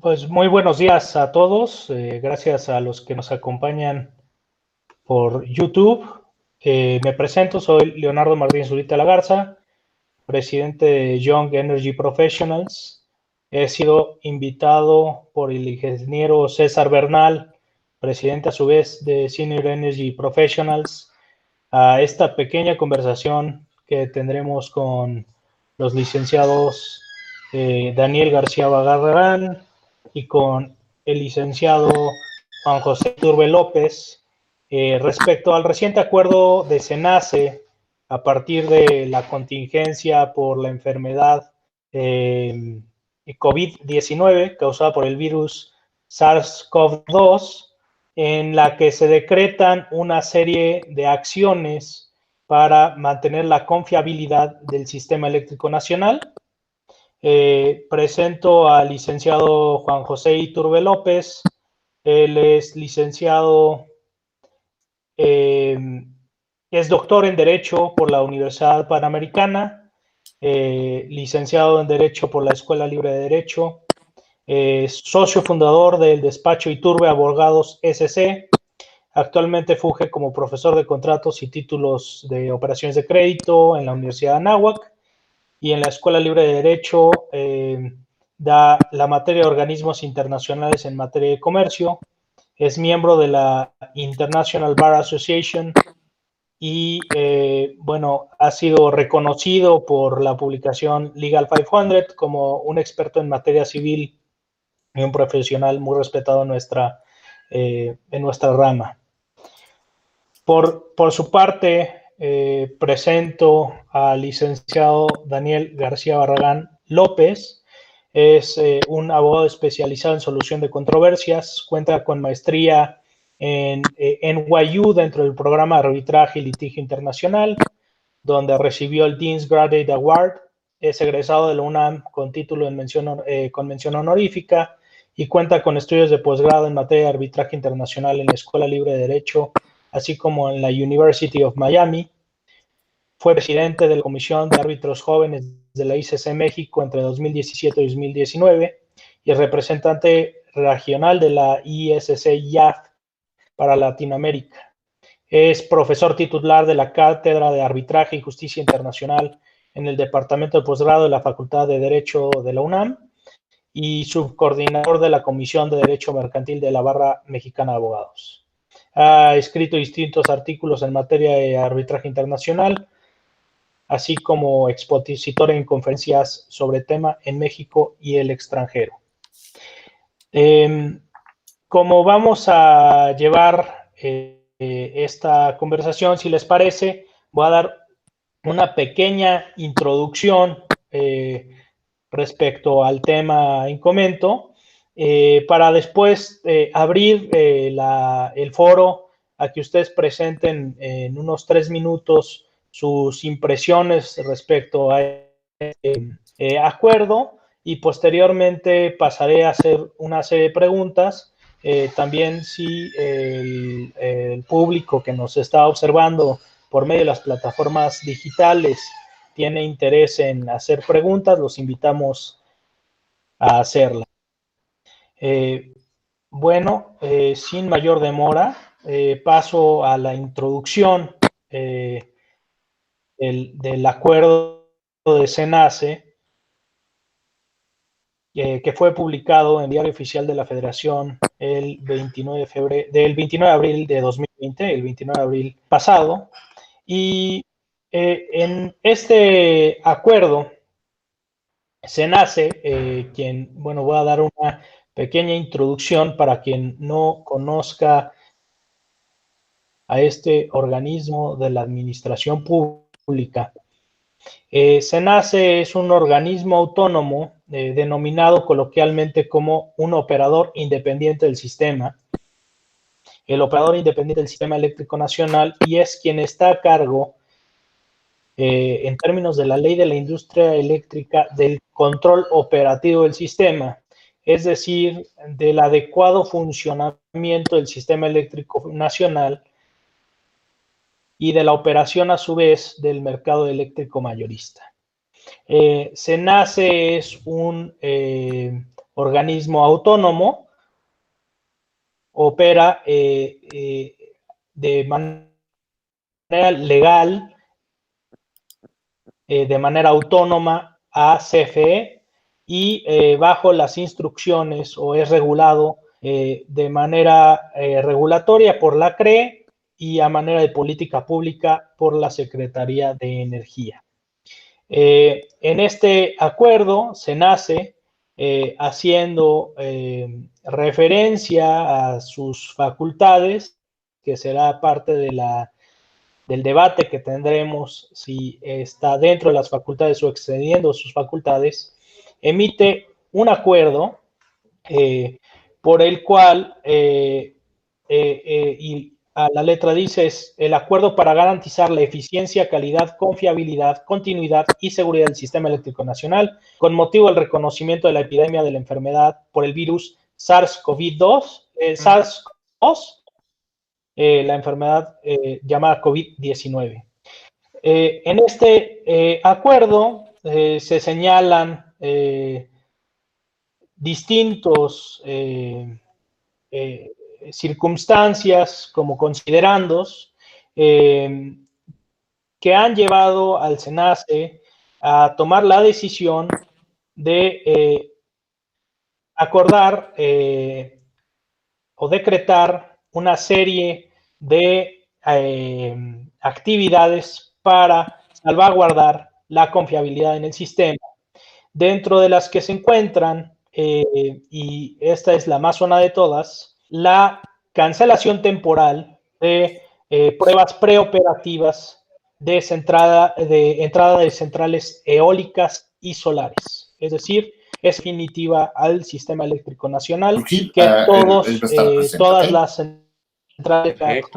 Pues muy buenos días a todos. Gracias a los que nos acompañan por YouTube. Me presento, soy Leonardo Martínez Zurita Lagarza, presidente de Young Energy Professionals. He sido invitado por el ingeniero César Bernal, presidente a su vez de Senior Energy Professionals, a esta pequeña conversación que tendremos con los licenciados Daniel García Barragán y con el licenciado Juan José Iturbe López respecto al reciente acuerdo de SENACE a partir de la contingencia por la enfermedad COVID-19 causada por el virus SARS-CoV-2, en la que se decretan una serie de acciones para mantener la confiabilidad del sistema eléctrico nacional. Presento al licenciado Juan José Iturbe López. Él es licenciado, es doctor en Derecho por la Universidad Panamericana, licenciado en Derecho por la Escuela Libre de Derecho, socio fundador del despacho Iturbe Abogados SC. Actualmente funge como profesor de contratos y títulos de operaciones de crédito en la Universidad de Anáhuac, y en la Escuela Libre de Derecho da la materia de organismos internacionales en materia de comercio. Es miembro de la International Bar Association y, bueno, ha sido reconocido por la publicación Legal 500 como un experto en materia civil y un profesional muy respetado en nuestra rama. Por su parte, presento al licenciado Daniel García Barragán López. Es un abogado especializado en solución de controversias, cuenta con maestría en NYU dentro del programa de arbitraje y litigio internacional, donde recibió el Dean's Graduate Award. Es egresado de la UNAM con título en con mención honorífica y cuenta con estudios de posgrado en materia de arbitraje internacional en la Escuela Libre de Derecho, así como en la University of Miami. Fue presidente de la Comisión de Árbitros Jóvenes de la ICC México entre 2017 y 2019 y representante regional de la ISC-IAF para Latinoamérica. Es profesor titular de la Cátedra de Arbitraje y Justicia Internacional en el Departamento de Posgrado de la Facultad de Derecho de la UNAM y subcoordinador de la Comisión de Derecho Mercantil de la Barra Mexicana de Abogados. Ha escrito distintos artículos en materia de arbitraje internacional, así como expositor en conferencias sobre tema en México y el extranjero. Como vamos a llevar esta conversación, si les parece, voy a dar una pequeña introducción respecto al tema en comento, para después abrir el foro a que ustedes presenten en unos 3 minutos sus impresiones respecto a este acuerdo, y posteriormente pasaré a hacer una serie de preguntas. También si el público que nos está observando por medio de las plataformas digitales tiene interés en hacer preguntas, los invitamos a hacerlas. Bueno, sin mayor demora, paso a la introducción del acuerdo de SENACE, que fue publicado en Diario Oficial de la Federación el 29 de abril de 2020, el 29 de abril pasado. Y en este acuerdo, SENACE, bueno, voy a dar una pequeña introducción para quien no conozca a este organismo de la administración pública. SENACE es un organismo autónomo denominado coloquialmente como un operador independiente del sistema. El operador independiente del sistema eléctrico nacional, y es quien está a cargo, en términos de la ley de la industria eléctrica, del control operativo del sistema, es decir, del adecuado funcionamiento del sistema eléctrico nacional y de la operación a su vez del mercado eléctrico mayorista. SENACE es un organismo autónomo, opera de manera legal, de manera autónoma a CFE y bajo las instrucciones o es regulado de manera regulatoria por la CRE y a manera de política pública por la Secretaría de Energía. En este acuerdo se nace haciendo referencia a sus facultades, que será parte del debate que tendremos si está dentro de las facultades o excediendo sus facultades, emite un acuerdo por el cual, y a la letra dice, es el acuerdo para garantizar la eficiencia, calidad, confiabilidad, continuidad y seguridad del sistema eléctrico nacional con motivo del reconocimiento de la epidemia de la enfermedad por el virus SARS-CoV-2, la enfermedad llamada COVID-19. En este acuerdo se señalan distintos circunstancias como considerandos que han llevado al SENACE a tomar la decisión de acordar o decretar una serie de actividades para salvaguardar la confiabilidad en el sistema, dentro de las que se encuentran, y esta es la más sonada de todas, la cancelación temporal de pruebas preoperativas de entrada de centrales eólicas y solares. Es decir, es definitiva al sistema eléctrico nacional que todas las centrales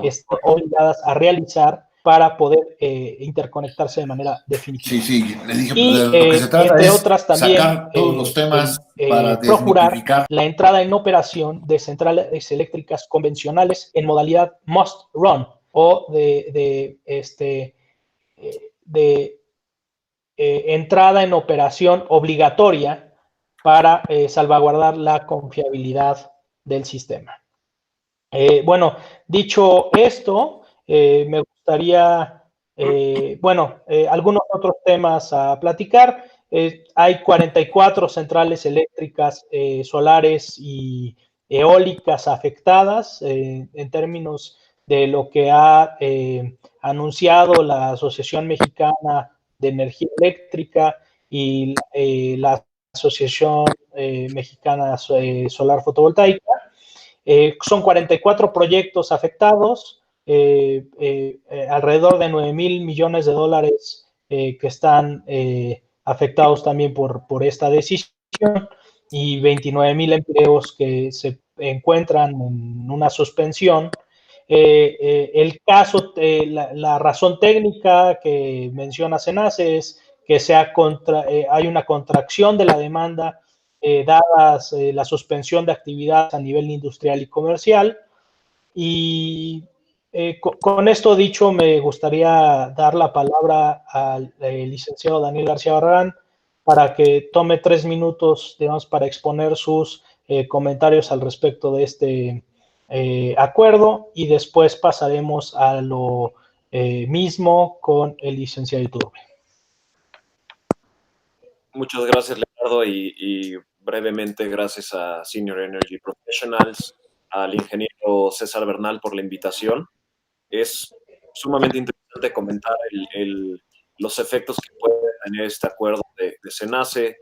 están obligadas a realizar para poder interconectarse de manera definitiva. Sí, le dije, Y de lo que se trata entre es otras también sacar todos los temas para procurar desmitificar la entrada en operación de centrales eléctricas convencionales en modalidad must run o de entrada en operación obligatoria para salvaguardar la confiabilidad del sistema. Bueno, dicho esto, me gustaría, algunos otros temas a platicar. Hay 44 centrales eléctricas solares y eólicas afectadas en términos de lo que ha anunciado la Asociación Mexicana de Energía Eléctrica y la Asociación Mexicana Solar Fotovoltaica. Son 44 proyectos afectados, alrededor de 9,000 millones de dólares que están afectados también por esta decisión y 29,000 empleos que se encuentran en una suspensión. El caso, la razón técnica que menciona SENACE es que hay una contracción de la demanda dadas la suspensión de actividades a nivel industrial y comercial. Y con esto dicho, me gustaría dar la palabra al licenciado Daniel García Barragán para que tome 3 minutos, digamos, para exponer sus comentarios al respecto de este acuerdo y después pasaremos a lo mismo con el licenciado Iturbe. Muchas gracias, Leonardo, y brevemente gracias a Senior Energy Professionals, al ingeniero César Bernal por la invitación. Es sumamente interesante comentar los efectos que puede tener este acuerdo de SENACE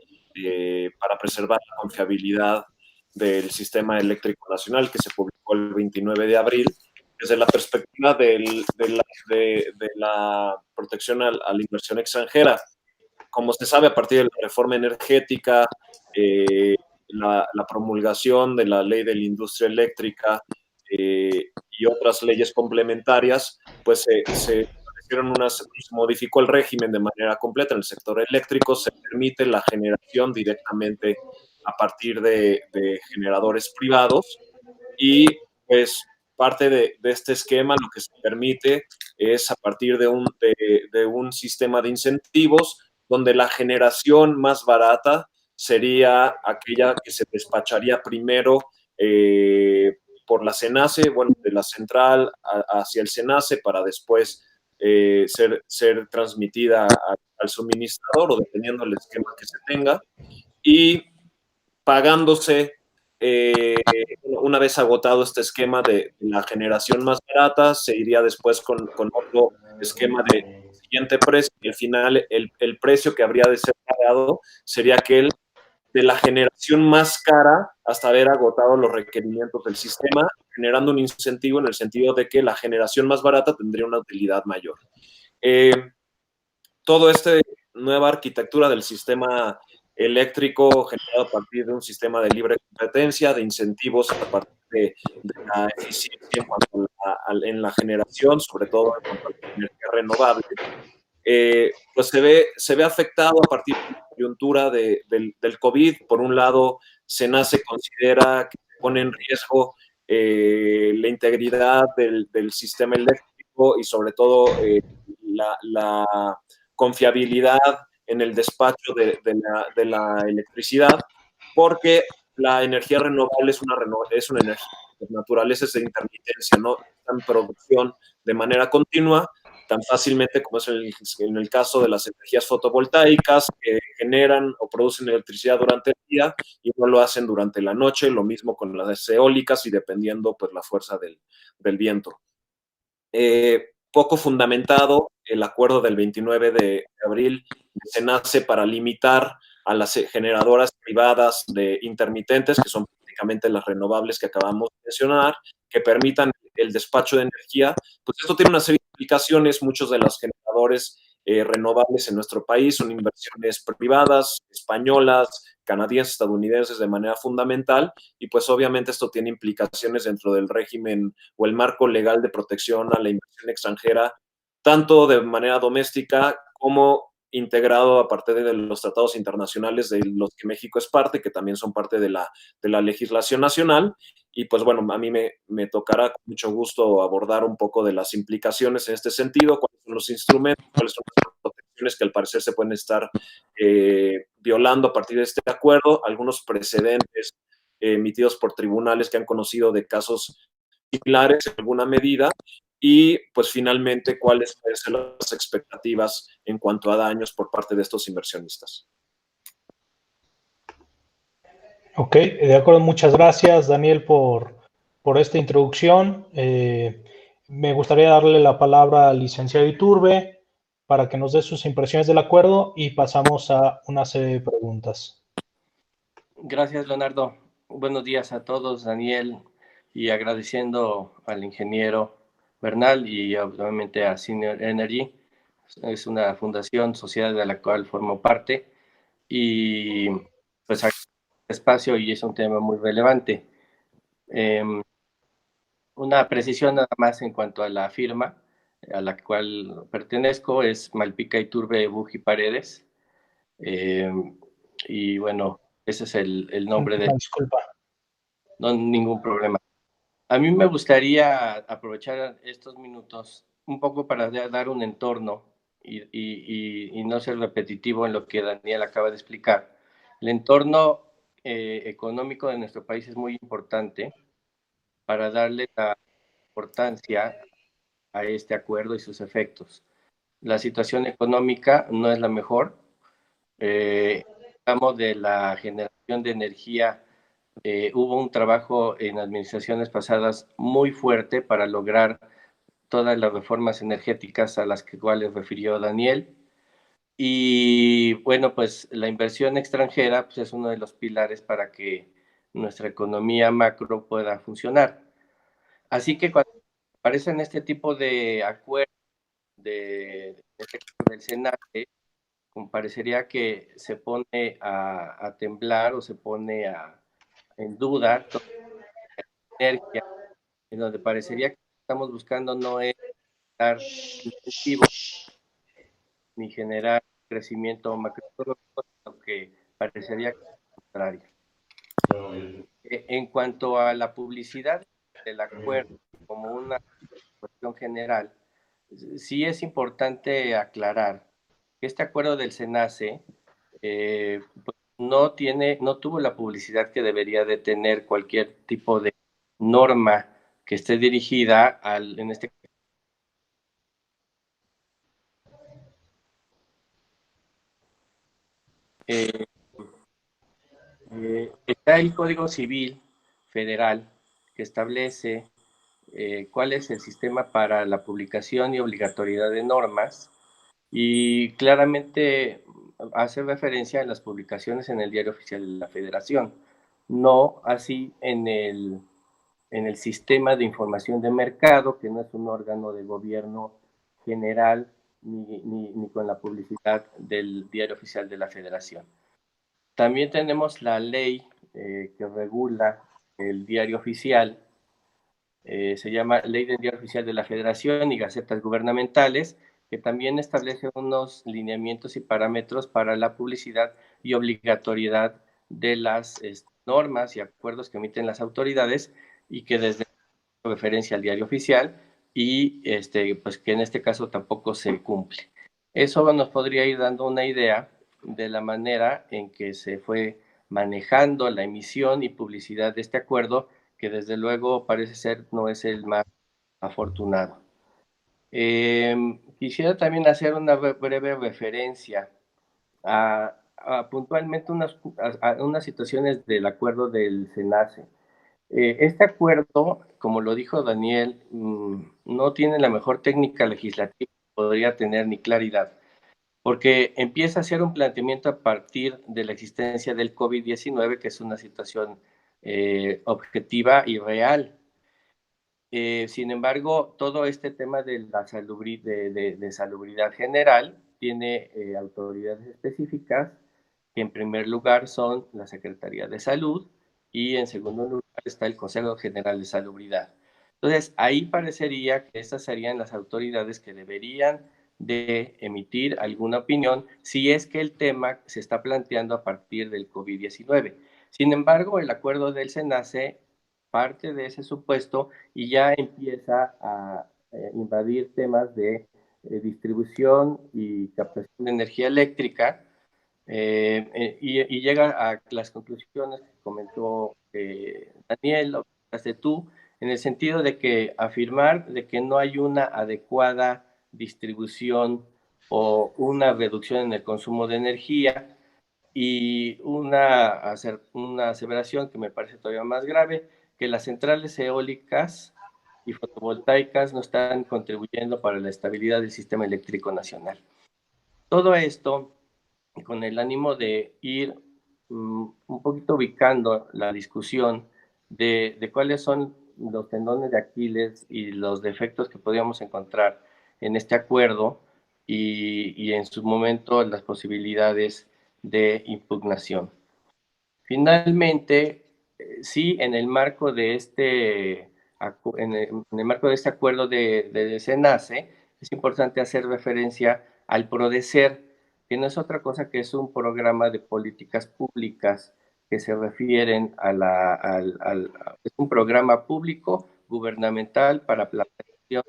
para preservar la confiabilidad del sistema eléctrico nacional que se publicó el 29 de abril. Desde la perspectiva de la protección a la inversión extranjera, como se sabe, a partir de la reforma energética, la promulgación de la ley de la industria eléctrica y otras leyes complementarias, pues se modificó el régimen de manera completa. En el sector eléctrico se permite la generación directamente a partir de generadores privados y pues parte de este esquema lo que se permite es a partir de un sistema de incentivos donde la generación más barata sería aquella que se despacharía primero por la CENACE, bueno, de la central hacia el CENACE para después ser transmitida al suministrador o dependiendo del esquema que se tenga y pagándose una vez agotado este esquema de la generación más barata, se iría después con otro esquema de siguiente precio y al final el precio que habría de ser pagado sería aquel de la generación más cara hasta haber agotado los requerimientos del sistema, generando un incentivo en el sentido de que la generación más barata tendría una utilidad mayor. Todo esta nueva arquitectura del sistema eléctrico generado a partir de un sistema de libre competencia, de incentivos a partir de la eficiencia en cuanto en la generación, sobre todo en cuanto a la energía renovable, pues se ve afectado a partir de la coyuntura del COVID. Por un lado, SENACE considera que pone en riesgo la integridad del sistema eléctrico y sobre todo la confiabilidad en el despacho de la electricidad, porque la energía renovable es una energía de naturaleza es de intermitencia, no está en producción de manera continua, tan fácilmente como es en el caso de las energías fotovoltaicas que generan o producen electricidad durante el día y no lo hacen durante la noche, lo mismo con las eólicas y dependiendo pues la fuerza del viento. Poco fundamentado el acuerdo del 29 de abril se nace para limitar a las generadoras privadas de intermitentes, que son prácticamente las renovables que acabamos de mencionar, que permitan el despacho de energía. Pues esto tiene una serie de implicaciones. Muchos de los generadores renovables en nuestro país son inversiones privadas, españolas, canadienses, estadounidenses de manera fundamental, y pues obviamente esto tiene implicaciones dentro del régimen o el marco legal de protección a la inversión extranjera, tanto de manera doméstica como integrado a partir de los tratados internacionales de los que México es parte, que también son parte de la legislación nacional. Y pues bueno, a mí me tocará con mucho gusto abordar un poco de las implicaciones en este sentido, cuáles son los instrumentos, cuáles son las protecciones que al parecer se pueden estar violando a partir de este acuerdo, algunos precedentes emitidos por tribunales que han conocido de casos similares en alguna medida y pues finalmente cuáles pueden ser las expectativas en cuanto a daños por parte de estos inversionistas. Ok, de acuerdo, muchas gracias Daniel por esta introducción. Me gustaría darle la palabra al licenciado Iturbe para que nos dé sus impresiones del acuerdo y pasamos a una serie de preguntas. Gracias, Leonardo. Buenos días a todos, Daniel, y agradeciendo al ingeniero Bernal y obviamente a Senior Energy. Es una fundación, sociedad de la cual formo parte y pues espacio y es un tema muy relevante. Una precisión nada más en cuanto a la firma a la cual pertenezco es Malpica Iturbe Buji Paredes. Y bueno, ese es el nombre de... Disculpa. No, ningún problema. A mí me gustaría aprovechar estos minutos un poco para dar un entorno y no ser repetitivo en lo que Daniel acaba de explicar. El entorno económico de nuestro país es muy importante para darle la importancia a este acuerdo y sus efectos. La situación económica no es la mejor. Hablamos de la generación de energía. Hubo un trabajo en administraciones pasadas muy fuerte para lograr todas las reformas energéticas a las cuales refirió Daniel. Y bueno, pues la inversión extranjera pues, es uno de los pilares para que nuestra economía macro pueda funcionar. Así que cuando aparecen este tipo de acuerdos del Senado, parecería que se pone a temblar o se pone en duda toda la energía, en donde parecería que lo que estamos buscando no es dar incentivos ni generar crecimiento macroeconómico, sino que parecería que es lo contrario. En cuanto a la publicidad del acuerdo como una cuestión general, sí es importante aclarar que este acuerdo del SENACE pues no tuvo la publicidad que debería de tener cualquier tipo de norma que esté dirigida en este eh, está el Código Civil Federal que establece cuál es el sistema para la publicación y obligatoriedad de normas y claramente hace referencia a las publicaciones en el Diario Oficial de la Federación, no así en el sistema de información de mercado, que no es un órgano de gobierno general ni con la publicidad del Diario Oficial de la Federación. También tenemos la ley que regula el diario oficial, se llama Ley del Diario Oficial de la Federación y Gacetas Gubernamentales, que también establece unos lineamientos y parámetros para la publicidad y obligatoriedad de las normas y acuerdos que emiten las autoridades y que desde referencia al diario oficial y pues que en este caso tampoco se cumple. Eso nos podría ir dando una idea de la manera en que se fue manejando la emisión y publicidad de este acuerdo, que desde luego parece ser no es el más afortunado. Quisiera también hacer una breve referencia a puntualmente unas situaciones del acuerdo del SENACE. Este acuerdo, como lo dijo Daniel, no tiene la mejor técnica legislativa que podría tener ni claridad, porque empieza a hacer un planteamiento a partir de la existencia del COVID-19, que es una situación objetiva y real. Sin embargo, todo este tema de la de salubridad general tiene autoridades específicas, que en primer lugar son la Secretaría de Salud y en segundo lugar está el Consejo General de Salubridad. Entonces, ahí parecería que estas serían las autoridades que deberían de emitir alguna opinión si es que el tema se está planteando a partir del COVID-19. Sin embargo, el acuerdo del SENACE parte de ese supuesto y ya empieza a invadir temas de distribución y captación de energía eléctrica y llega a las conclusiones que comentó Daniel, o tú, en el sentido de que afirmar de que no hay una adecuada distribución o una reducción en el consumo de energía y una aseveración que me parece todavía más grave, que las centrales eólicas y fotovoltaicas no están contribuyendo para la estabilidad del sistema eléctrico nacional. Todo esto con el ánimo de ir un poquito ubicando la discusión de cuáles son los tendones de Aquiles y los defectos que podríamos encontrar en este acuerdo y en su momento las posibilidades de impugnación. Finalmente, sí, en el marco de en el marco de este acuerdo de SENACE, es importante hacer referencia al PRODECER, que no es otra cosa que es un programa de políticas públicas que se refieren es un programa público gubernamental para planeación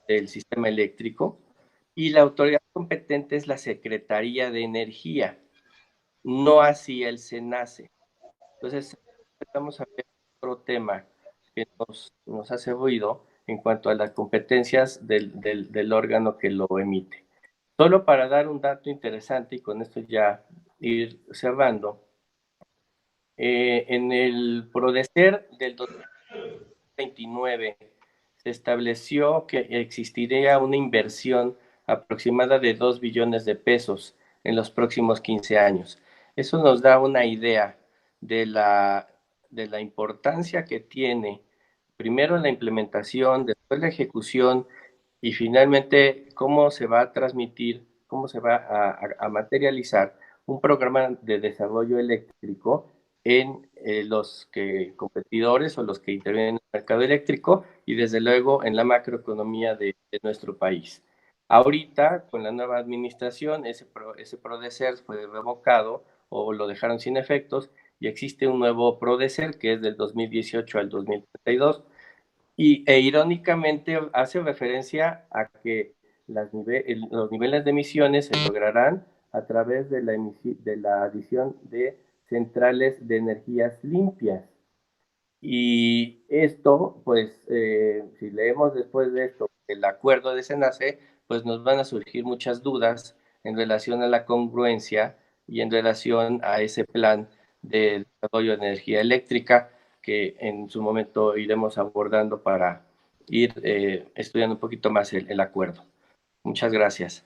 del sistema eléctrico y la autoridad competente es la Secretaría de Energía, no así el SENACE. Entonces, estamos a ver otro tema que nos hace ruido en cuanto a las competencias del órgano que lo emite. Solo para dar un dato interesante y con esto ya ir cerrando, en el PRODECER del 2029 se estableció que existiría una inversión aproximada de 2 billones de pesos en los próximos 15 años. Eso nos da una idea de la importancia que tiene primero la implementación, después la ejecución y finalmente cómo se va a transmitir, cómo se va a materializar un programa de desarrollo eléctrico en los competidores o los que intervienen en el mercado eléctrico y desde luego en la macroeconomía de nuestro país. Ahorita, con la nueva administración, ese PRODECER fue revocado o lo dejaron sin efectos y existe un nuevo PRODECER que es del 2018 al 2032 irónicamente hace referencia a que los niveles de emisiones se lograrán a través de la adición de centrales de energías limpias. Y esto, pues, si leemos después de esto el acuerdo de SENACE, pues nos van a surgir muchas dudas en relación a la congruencia y en relación a ese plan de desarrollo de energía eléctrica que en su momento iremos abordando para ir estudiando un poquito más el acuerdo. Muchas gracias.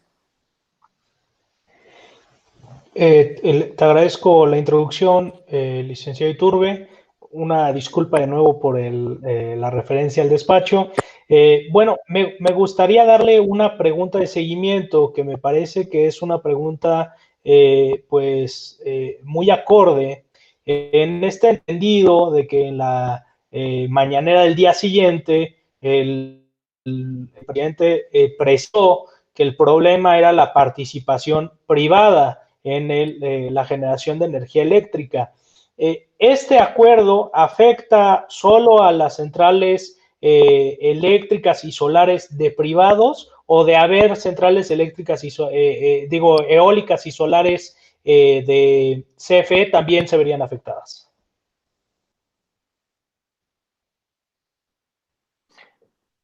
Te agradezco la introducción, licenciado Iturbe. Una disculpa de nuevo por la referencia al despacho. Bueno, me gustaría darle una pregunta de seguimiento que me parece que es una pregunta muy acorde en este entendido de que en la mañanera del día siguiente el presidente precisó que el problema era la participación privada en la generación de energía eléctrica. Este acuerdo afecta solo a las centrales eléctricas y solares de privados, o de haber centrales eléctricas eólicas y solares de CFE también se verían afectadas.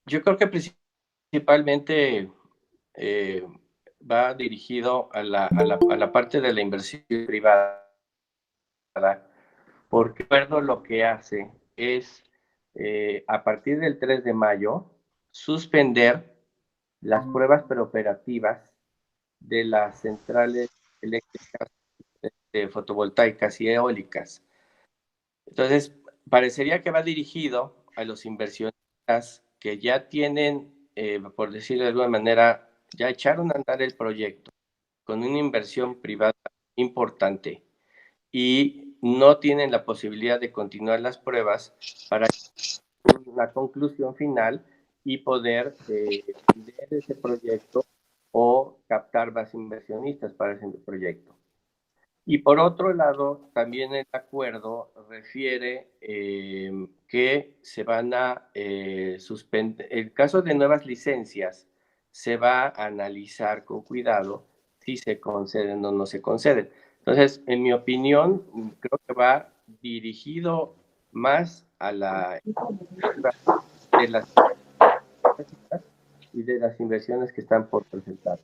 Yo creo que principalmente va dirigido a la parte de la inversión privada, porque el acuerdo lo que hace es, a partir del 3 de mayo, suspender las pruebas preoperativas de las centrales eléctricas fotovoltaicas y eólicas. Entonces, parecería que va dirigido a los inversionistas que ya tienen, por decirlo de alguna manera, ya echaron a andar el proyecto con una inversión privada importante y no tienen la posibilidad de continuar las pruebas para una conclusión final y poder vender ese proyecto o captar más inversionistas para ese proyecto. Y por otro lado, también el acuerdo refiere que se van a suspender, el caso de nuevas licencias, se va a analizar con cuidado si se conceden o no se conceden. Entonces, en mi opinión, creo que va dirigido más a la de las y de las inversiones que están por presentar.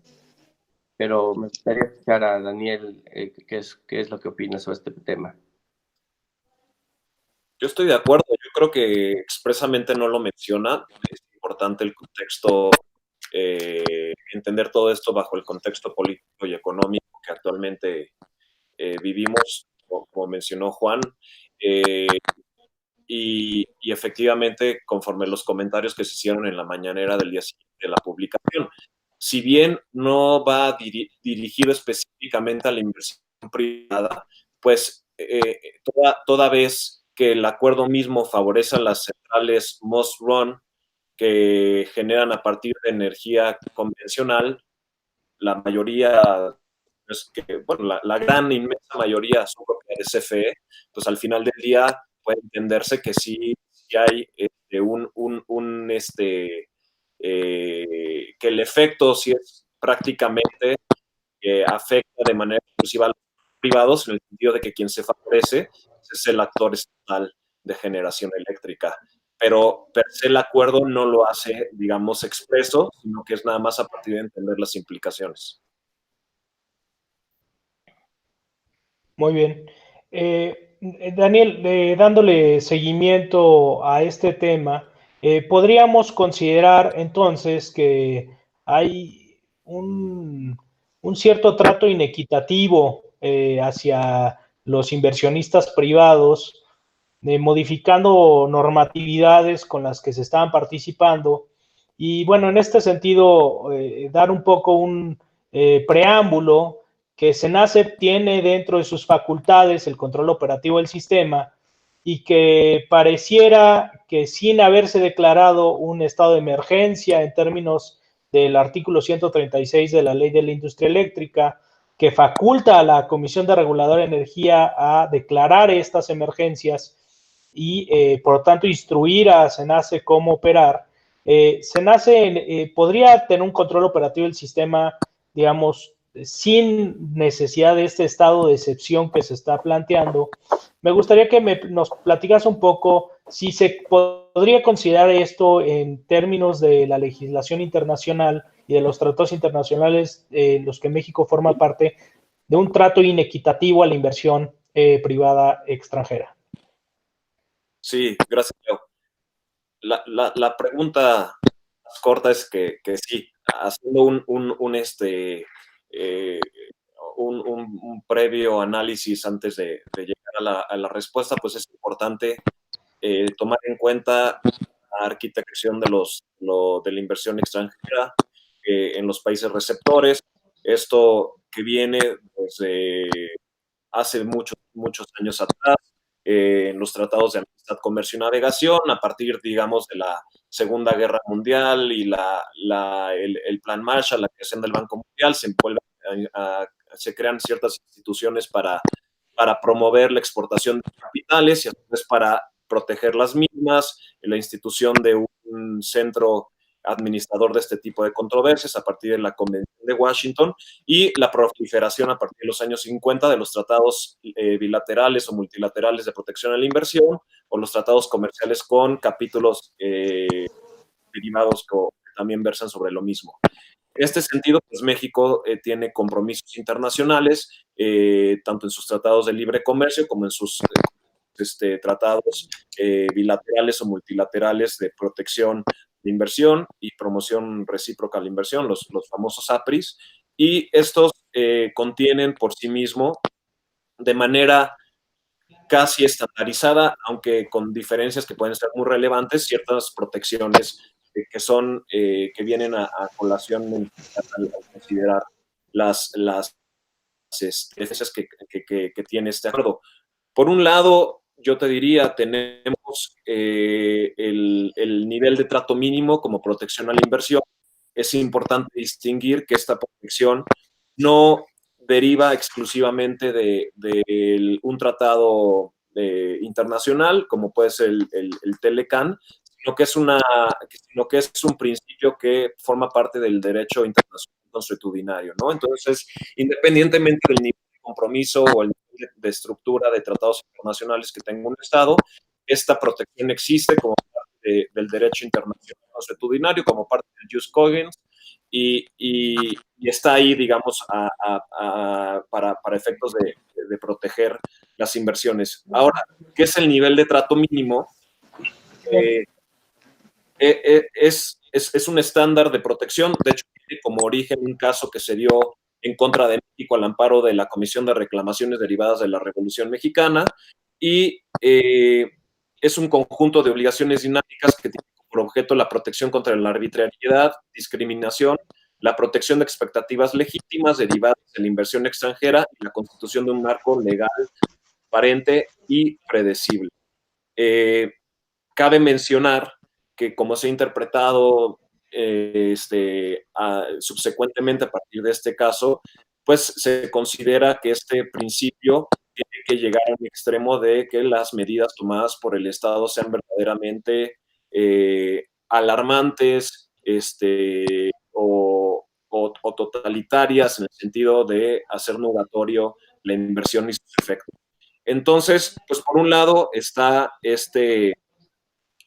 Pero me gustaría escuchar a Daniel qué es lo que opina sobre este tema. Yo estoy de acuerdo, yo creo que expresamente no lo menciona, es importante el contexto, entender todo esto bajo el contexto político y económico que actualmente vivimos, como mencionó Juan, y efectivamente conforme los comentarios que se hicieron en la mañanera del día siguiente de la publicación. Si bien no va dirigido específicamente a la inversión privada, pues toda vez que el acuerdo mismo favorece a las centrales must run que generan a partir de energía convencional, la mayoría, la gran inmensa mayoría son propiedad de CFE, pues al final del día puede entenderse que sí hay que el efecto sí es prácticamente afecta de manera exclusiva a los privados, en el sentido de que quien se favorece es el actor estatal de generación eléctrica. Pero per se el acuerdo no lo hace, digamos, expreso, sino que es nada más a partir de entender las implicaciones. Muy bien. Daniel, dándole seguimiento a este tema, podríamos considerar entonces que hay un cierto trato inequitativo hacia los inversionistas privados, modificando normatividades con las que se estaban participando. Y bueno, en este sentido, dar un poco un preámbulo que SENACE tiene dentro de sus facultades el control operativo del sistema y que pareciera que sin haberse declarado un estado de emergencia en términos del artículo 136 de la Ley de la Industria Eléctrica, que faculta a la Comisión de Regulador de Energía a declarar estas emergencias y, por lo tanto, instruir a SENACE cómo operar, SENACE podría tener un control operativo del sistema, digamos, sin necesidad de este estado de excepción que se está planteando, me gustaría que nos platicas un poco si se podría considerar esto en términos de la legislación internacional y de los tratados internacionales en los que México forma parte, de un trato inequitativo a la inversión privada extranjera. Sí, gracias, Leo. La pregunta más corta es que sí, haciendo un previo análisis antes de llegar a la respuesta, pues es importante tomar en cuenta la arquitectura de la inversión extranjera en los países receptores. Esto que viene desde hace muchos años atrás, en los tratados de amistad, comercio y navegación, a partir, digamos, de la Segunda Guerra Mundial y el Plan Marshall, la creación del Banco Mundial, se crean ciertas instituciones para promover la exportación de capitales y a su vez para proteger las mismas, la institución de un centro administrador de este tipo de controversias a partir de la Convención de Washington y la proliferación a partir de los años 50 de los tratados bilaterales o multilaterales de protección a la inversión o los tratados comerciales con capítulos derivados que también versan sobre lo mismo. En este sentido, pues México tiene compromisos internacionales, tanto en sus tratados de libre comercio como en sus tratados bilaterales o multilaterales de protección de inversión y promoción recíproca a la inversión, los famosos APRIs, y estos contienen por sí mismo de manera casi estandarizada, aunque con diferencias que pueden ser muy relevantes, ciertas protecciones que vienen a colación al considerar las diferencias que tiene este acuerdo. Por un lado, yo te diría, tenemos el nivel de trato mínimo como protección a la inversión. Es importante distinguir que esta protección no deriva exclusivamente de un tratado internacional, como puede ser el Telecan, sino que es un principio que forma parte del derecho internacional consuetudinario, ¿no? Entonces, independientemente del nivel de compromiso o el nivel de estructura de tratados internacionales que tenga un Estado, esta protección existe como parte del derecho internacional consuetudinario, como parte del jus cogens, y está ahí, digamos, para efectos de proteger las inversiones. Ahora, ¿qué es el nivel de trato mínimo? Es un estándar de protección. De hecho, tiene como origen un caso que se dio en contra de México al amparo de la Comisión de Reclamaciones Derivadas de la Revolución Mexicana y es un conjunto de obligaciones dinámicas que tiene por objeto la protección contra la arbitrariedad, discriminación, la protección de expectativas legítimas derivadas de la inversión extranjera y la constitución de un marco legal, transparente y predecible. Cabe mencionar que como se ha interpretado subsecuentemente a partir de este caso, pues se considera que este principio tiene que llegar a un extremo de que las medidas tomadas por el Estado sean verdaderamente alarmantes o totalitarias en el sentido de hacer nugatorio la inversión y sus efectos. Entonces, pues por un lado está este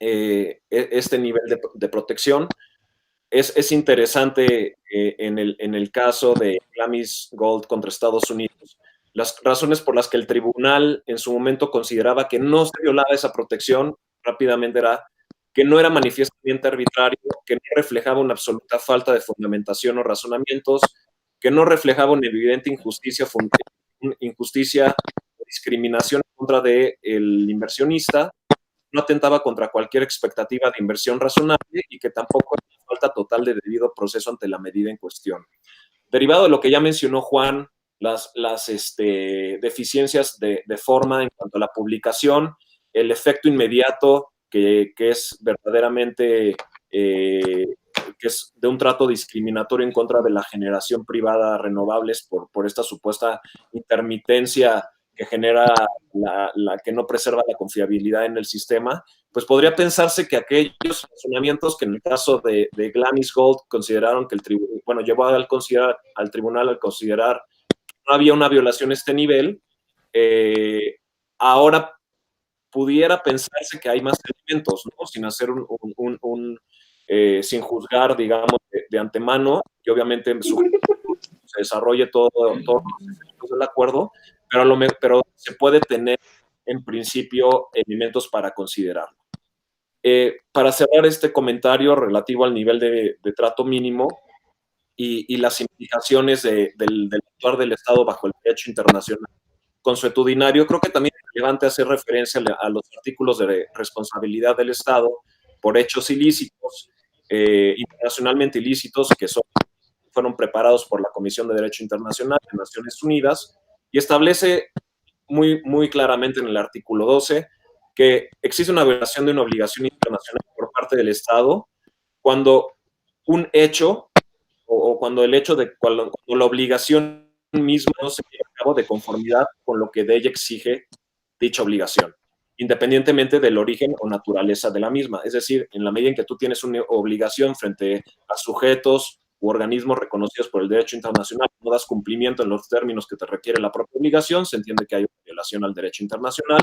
nivel de protección. Es interesante en el caso de Glamis Gold contra Estados Unidos, las razones por las que el tribunal en su momento consideraba que no se violaba esa protección rápidamente era que no era manifiestamente arbitrario, que no reflejaba una absoluta falta de fundamentación o razonamientos, que no reflejaba una evidente injusticia o discriminación en contra del inversionista, no atentaba contra cualquier expectativa de inversión razonable y que tampoco había falta total de debido proceso ante la medida en cuestión. Derivado de lo que ya mencionó Juan, las deficiencias de forma en cuanto a la publicación, el efecto inmediato que es verdaderamente que es de un trato discriminatorio en contra de la generación privada de renovables por esta supuesta intermitencia que genera la que no preserva la confiabilidad en el sistema, pues podría pensarse que aquellos razonamientos que en el caso de Glamis Gold consideraron que el tribunal, bueno, llevó al tribunal al considerar que no había una violación a este nivel, ahora pudiera pensarse que hay más elementos, ¿no? Sin hacer sin juzgar, digamos, de antemano, y obviamente se desarrolle todos los efectos del acuerdo, pero se puede tener en principio elementos para considerarlo. Para cerrar este comentario relativo al nivel de trato mínimo y las implicaciones del actuar del Estado bajo el derecho internacional consuetudinario, creo que también es relevante hacer referencia a los artículos de responsabilidad del Estado por hechos ilícitos, internacionalmente ilícitos, que fueron preparados por la Comisión de Derecho Internacional de Naciones Unidas, y establece muy claramente en el artículo 12 que existe una violación de una obligación internacional por parte del Estado cuando un hecho o cuando cuando la obligación misma no se lleva a cabo de conformidad con lo que de ella exige dicha obligación, independientemente del origen o naturaleza de la misma. Es decir, en la medida en que tú tienes una obligación frente a sujetos u organismos reconocidos por el derecho internacional, no das cumplimiento en los términos que te requiere la propia obligación, se entiende que hay una violación al derecho internacional,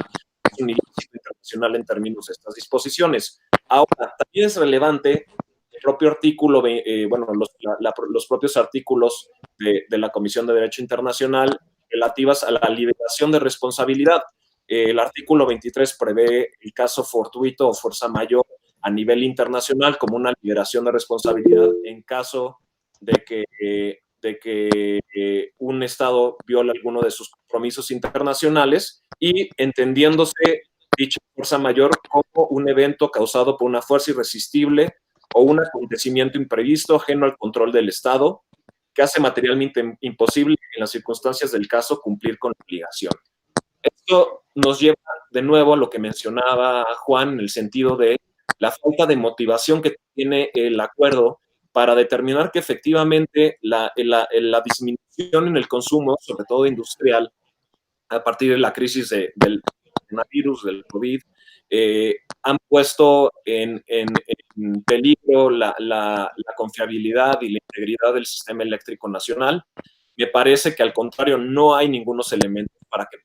es un ilícito internacional en términos de estas disposiciones. Ahora, también es relevante el propio artículo, los propios artículos de la Comisión de Derecho Internacional relativas a la liberación de responsabilidad. El artículo 23 prevé el caso fortuito o fuerza mayor a nivel internacional como una liberación de responsabilidad en caso de que un Estado viola alguno de sus compromisos internacionales y entendiéndose dicha fuerza mayor como un evento causado por una fuerza irresistible o un acontecimiento imprevisto ajeno al control del Estado que hace materialmente imposible en las circunstancias del caso cumplir con la obligación. Esto nos lleva de nuevo a lo que mencionaba Juan en el sentido de la falta de motivación que tiene el acuerdo para determinar que efectivamente la disminución en el consumo, sobre todo industrial, a partir de la crisis del coronavirus, del COVID, han puesto en peligro la confiabilidad y la integridad del sistema eléctrico nacional. Me parece que al contrario no hay ningunos elementos para que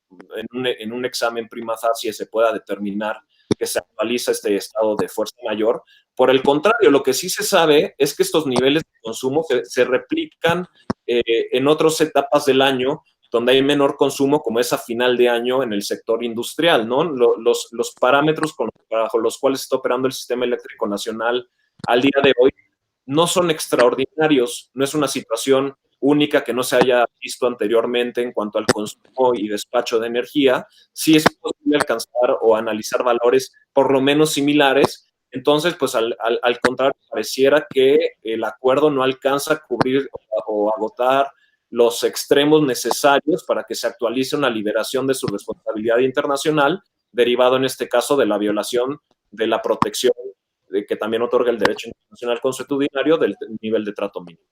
en un examen prima facie se pueda determinar que se actualiza este estado de fuerza mayor. Por el contrario, lo que sí se sabe es que estos niveles de consumo se replican en otras etapas del año donde hay menor consumo, como es a final de año en el sector industrial, ¿no? Los parámetros bajo los cuales está operando el sistema eléctrico nacional al día de hoy no son extraordinarios, no es una situación única que no se haya visto anteriormente en cuanto al consumo y despacho de energía. Sí es posible alcanzar o analizar valores por lo menos similares. Entonces, pues al contrario, pareciera que el acuerdo no alcanza a cubrir o agotar los extremos necesarios para que se actualice una liberación de su responsabilidad internacional, derivado en este caso de la violación de la protección que también otorga el derecho internacional consuetudinario del nivel de trato mínimo.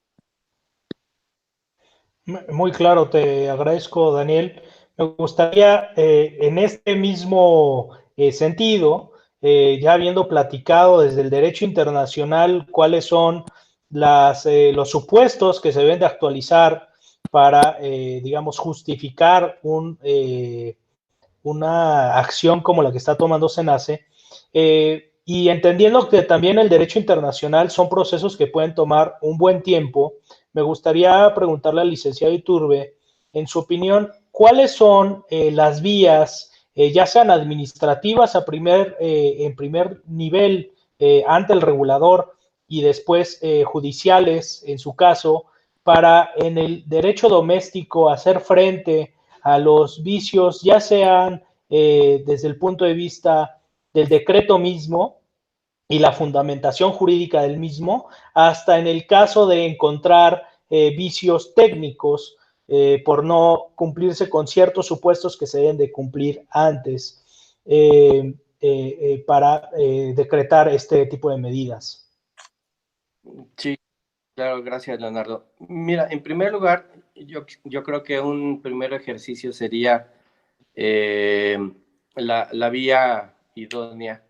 Muy claro, te agradezco, Daniel. Me gustaría, en este mismo sentido, ya habiendo platicado desde el derecho internacional cuáles son los supuestos que se deben de actualizar para, digamos, justificar una acción como la que está tomando SENACE, y entendiendo que también el derecho internacional son procesos que pueden tomar un buen tiempo, me gustaría preguntarle al licenciado Iturbe, en su opinión, ¿cuáles son las vías, ya sean administrativas en primer nivel ante el regulador y después judiciales, en su caso, para en el derecho doméstico hacer frente a los vicios, ya sean desde el punto de vista del decreto mismo y la fundamentación jurídica del mismo, hasta en el caso de encontrar vicios técnicos por no cumplirse con ciertos supuestos que se deben de cumplir antes para decretar este tipo de medidas? Sí, claro, gracias, Leonardo. Mira, en primer lugar, yo creo que un primer ejercicio sería la vía idónea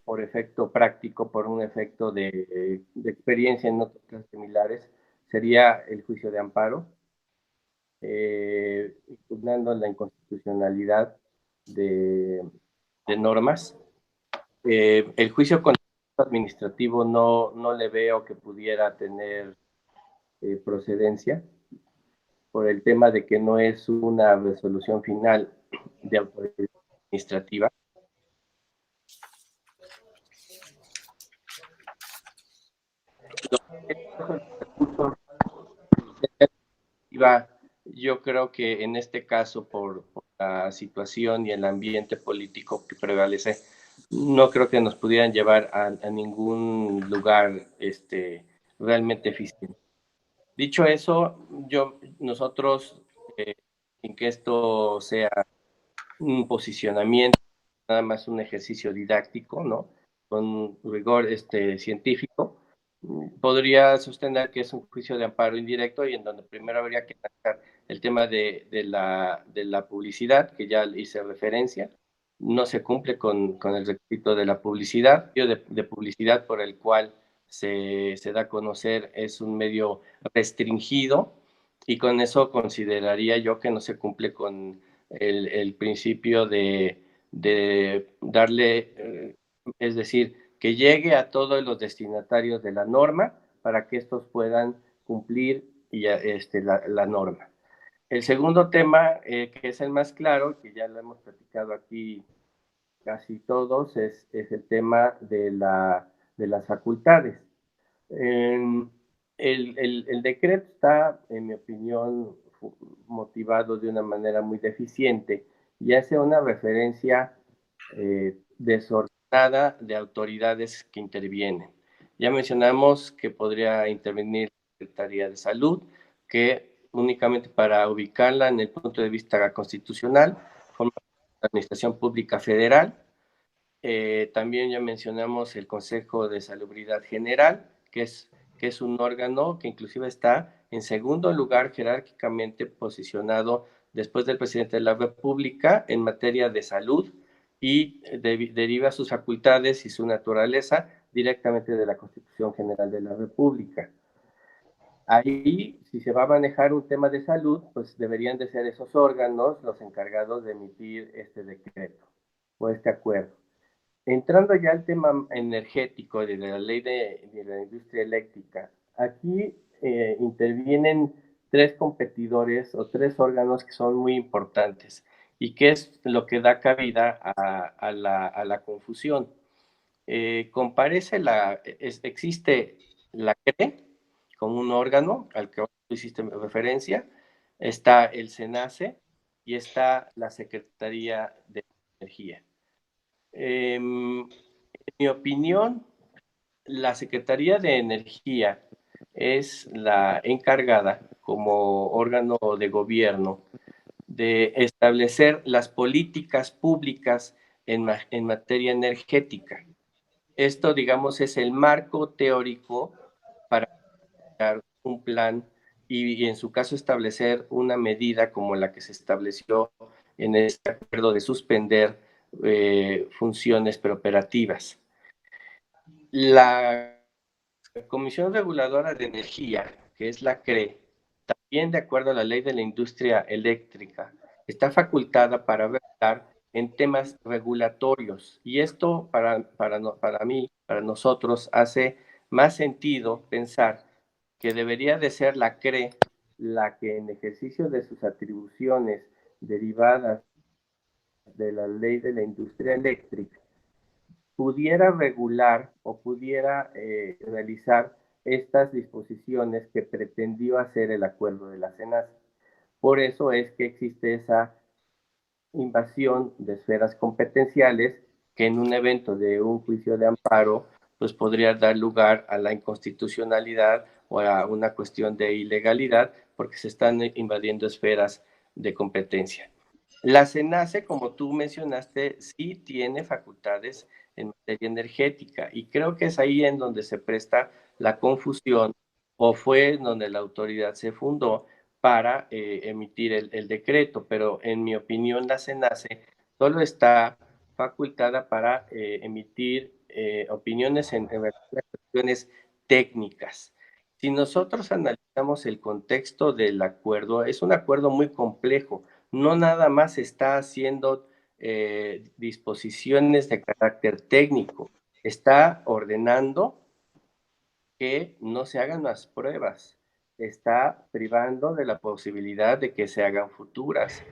por efecto práctico, por un efecto de experiencia en otros casos similares, sería el juicio de amparo, impugnando la inconstitucionalidad de normas. El juicio administrativo no le veo que pudiera tener procedencia por el tema de que no es una resolución final de autoridad administrativa. Yo creo que en este caso, por la situación y el ambiente político que prevalece, no creo que nos pudieran llevar a ningún lugar realmente eficiente. Dicho eso, nosotros, sin que esto sea un posicionamiento, nada más un ejercicio didáctico, ¿no? Con rigor científico, podría sostener que es un juicio de amparo indirecto y en donde primero habría que analizar el tema de la publicidad, que ya hice referencia. No se cumple con el requisito de la publicidad, de publicidad por el cual se da a conocer es un medio restringido y con eso consideraría yo que no se cumple con el principio de darle, es decir, que llegue a todos los destinatarios de la norma para que estos puedan cumplir la norma. El segundo tema, que es el más claro, que ya lo hemos platicado aquí casi todos, es el tema de las facultades. El decreto está, en mi opinión, motivado de una manera muy deficiente y hace una referencia desordenada de autoridades que intervienen. Ya mencionamos que podría intervenir la Secretaría de Salud, que únicamente para ubicarla en el punto de vista constitucional, forma la Administración Pública Federal. También ya mencionamos el Consejo de Salubridad General, que es un órgano que inclusive está en segundo lugar jerárquicamente posicionado después del presidente de la República en materia de salud y deriva sus facultades y su naturaleza directamente de la Constitución General de la República. Ahí, si se va a manejar un tema de salud, pues deberían de ser esos órganos los encargados de emitir este decreto o este acuerdo. Entrando ya al tema energético de la ley de la industria eléctrica, aquí intervienen tres competidores o tres órganos que son muy importantes y que es lo que da cabida a la confusión. Existe la CRE como un órgano al que tú hiciste referencia, está el SENACE y está la Secretaría de Energía. En mi opinión, la Secretaría de Energía es la encargada como órgano de gobierno de establecer las políticas públicas en materia energética. Esto, digamos, es el marco teórico para crear un plan y en su caso establecer una medida como la que se estableció en este acuerdo de suspender funciones preoperativas. La Comisión Reguladora de Energía, que es la CRE, también de acuerdo a la ley de la industria eléctrica, está facultada para velar en temas regulatorios. Y esto para mí, para nosotros, hace más sentido pensar que debería de ser la CRE la que en ejercicio de sus atribuciones derivadas de la ley de la industria eléctrica pudiera regular o pudiera realizar estas disposiciones que pretendió hacer el acuerdo de la CENACE. Por eso es que existe esa invasión de esferas competenciales que en un evento de un juicio de amparo pues podría dar lugar a la inconstitucionalidad o a una cuestión de ilegalidad porque se están invadiendo esferas de competencia. La CENACE, como tú mencionaste, sí tiene facultades en materia energética y creo que es ahí en donde se presta la confusión o fue donde la autoridad se fundó para emitir el decreto, pero en mi opinión la CENACE solo está facultada para emitir opiniones en relación a cuestiones técnicas. Si nosotros analizamos el contexto del acuerdo, es un acuerdo muy complejo. No nada más está haciendo disposiciones de carácter técnico, está ordenando que no se hagan las pruebas, está privando de la posibilidad de que se hagan futuras,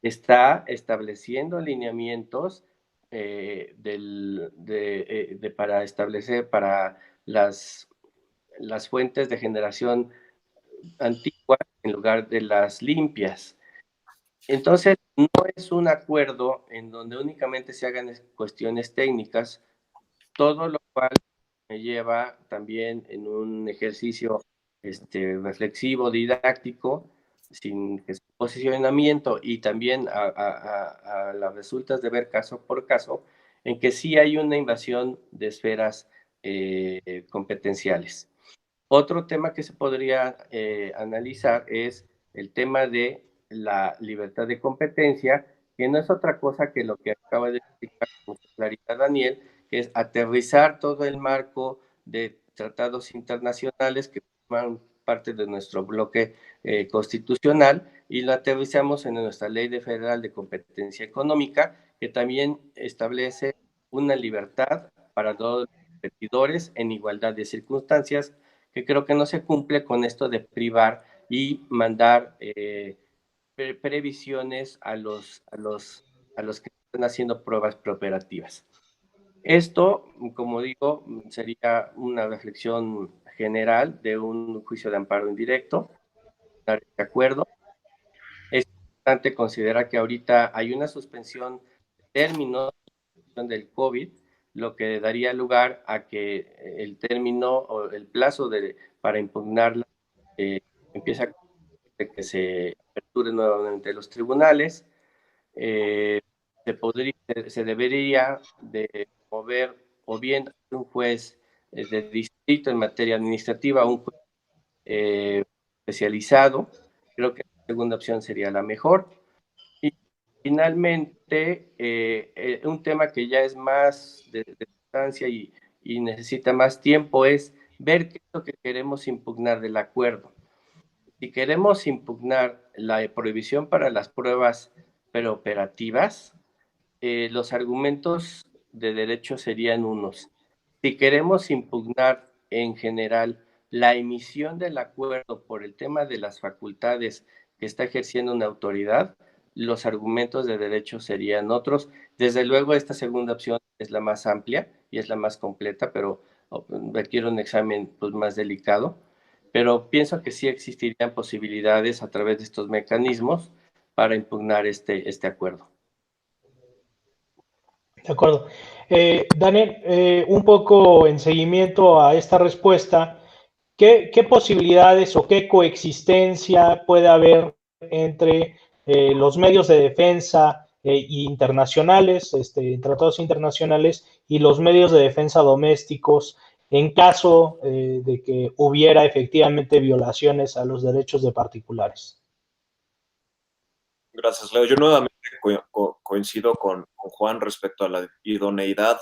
está estableciendo lineamientos para establecer para las fuentes de generación antiguas en lugar de las limpias. Entonces, no es un acuerdo en donde únicamente se hagan cuestiones técnicas, todo lo cual me lleva también en un ejercicio reflexivo, didáctico, sin posicionamiento y también a las resultas de ver caso por caso, en que sí hay una invasión de esferas competenciales. Otro tema que se podría analizar es el tema de la libertad de competencia, que no es otra cosa que lo que acaba de explicar con claridad Daniel, que es aterrizar todo el marco de tratados internacionales que forman parte de nuestro bloque constitucional y lo aterrizamos en nuestra Ley Federal de Competencia Económica, que también establece una libertad para todos los competidores en igualdad de circunstancias, que creo que no se cumple con esto de privar y mandar previsiones a los que están haciendo pruebas preoperativas. Esto, como digo, sería una reflexión general de un juicio de amparo indirecto, de acuerdo. Es importante considerar que ahorita hay una suspensión de términos del COVID, lo que daría lugar a que el término o el plazo para impugnarla empiece a que se aperture nuevamente los tribunales. Se debería de mover o bien un juez de distrito en materia administrativa, un juez especializado. Creo que la segunda opción sería la mejor. Y finalmente, un tema que ya es más de distancia y necesita más tiempo es ver qué es lo que queremos impugnar del acuerdo. Si queremos impugnar la prohibición para las pruebas preoperativas, los argumentos de derecho serían unos. Si queremos impugnar en general la emisión del acuerdo por el tema de las facultades que está ejerciendo una autoridad, los argumentos de derecho serían otros. Desde luego, esta segunda opción es la más amplia y es la más completa, pero requiere un examen pues, más delicado. Pero pienso que sí existirían posibilidades a través de estos mecanismos para impugnar este acuerdo. De acuerdo. Daniel, un poco en seguimiento a esta respuesta, ¿qué posibilidades o qué coexistencia puede haber entre los medios de defensa internacionales, tratados internacionales, y los medios de defensa domésticos en caso de que hubiera efectivamente violaciones a los derechos de particulares? Gracias, Leo. Yo nuevamente coincido con Juan respecto a la idoneidad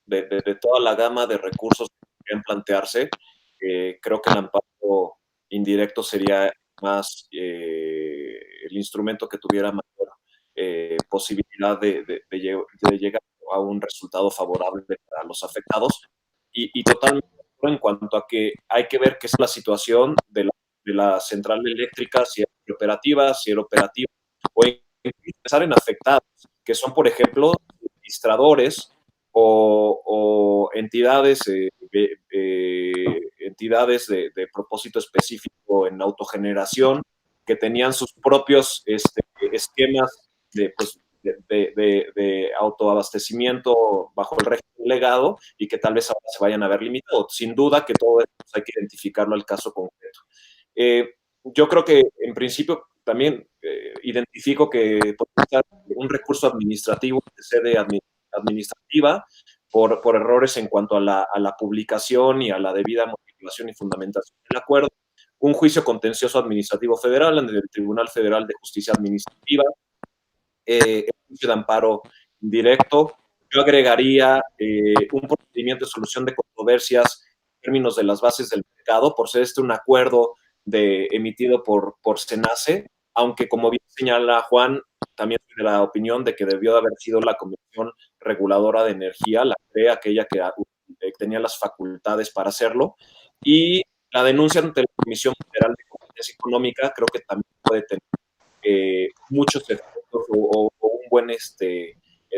de toda la gama de recursos que podrían plantearse. Creo que el amparo indirecto sería más el instrumento que tuviera mayor posibilidad de llegar a un resultado favorable para los afectados. Y totalmente en cuanto a que hay que ver qué es la situación de la central eléctrica, si era operativa, o pensar en afectados, que son, por ejemplo, administradores o entidades, entidades de propósito específico en autogeneración que tenían sus propios esquemas de autoabastecimiento bajo el régimen legado y que tal vez ahora se vayan a ver limitados. Sin duda que todo esto hay que identificarlo al caso concreto. Yo creo que en principio también identifico que puede estar un recurso administrativo de sede administrativa por errores en cuanto a la publicación y a la debida motivación y fundamentación del acuerdo, un juicio contencioso administrativo federal ante el Tribunal Federal de Justicia Administrativa, el juicio de amparo directo, yo agregaría un procedimiento de solución de controversias en términos de las bases del mercado, por ser un acuerdo emitido por SENACE, aunque como bien señala Juan, también soy de la opinión de que debió de haber sido la Comisión Reguladora de Energía, la CRE, aquella que tenía las facultades para hacerlo, y la denuncia ante la Comisión Federal de Competencia Económica creo que también puede tener muchos efectos o un buen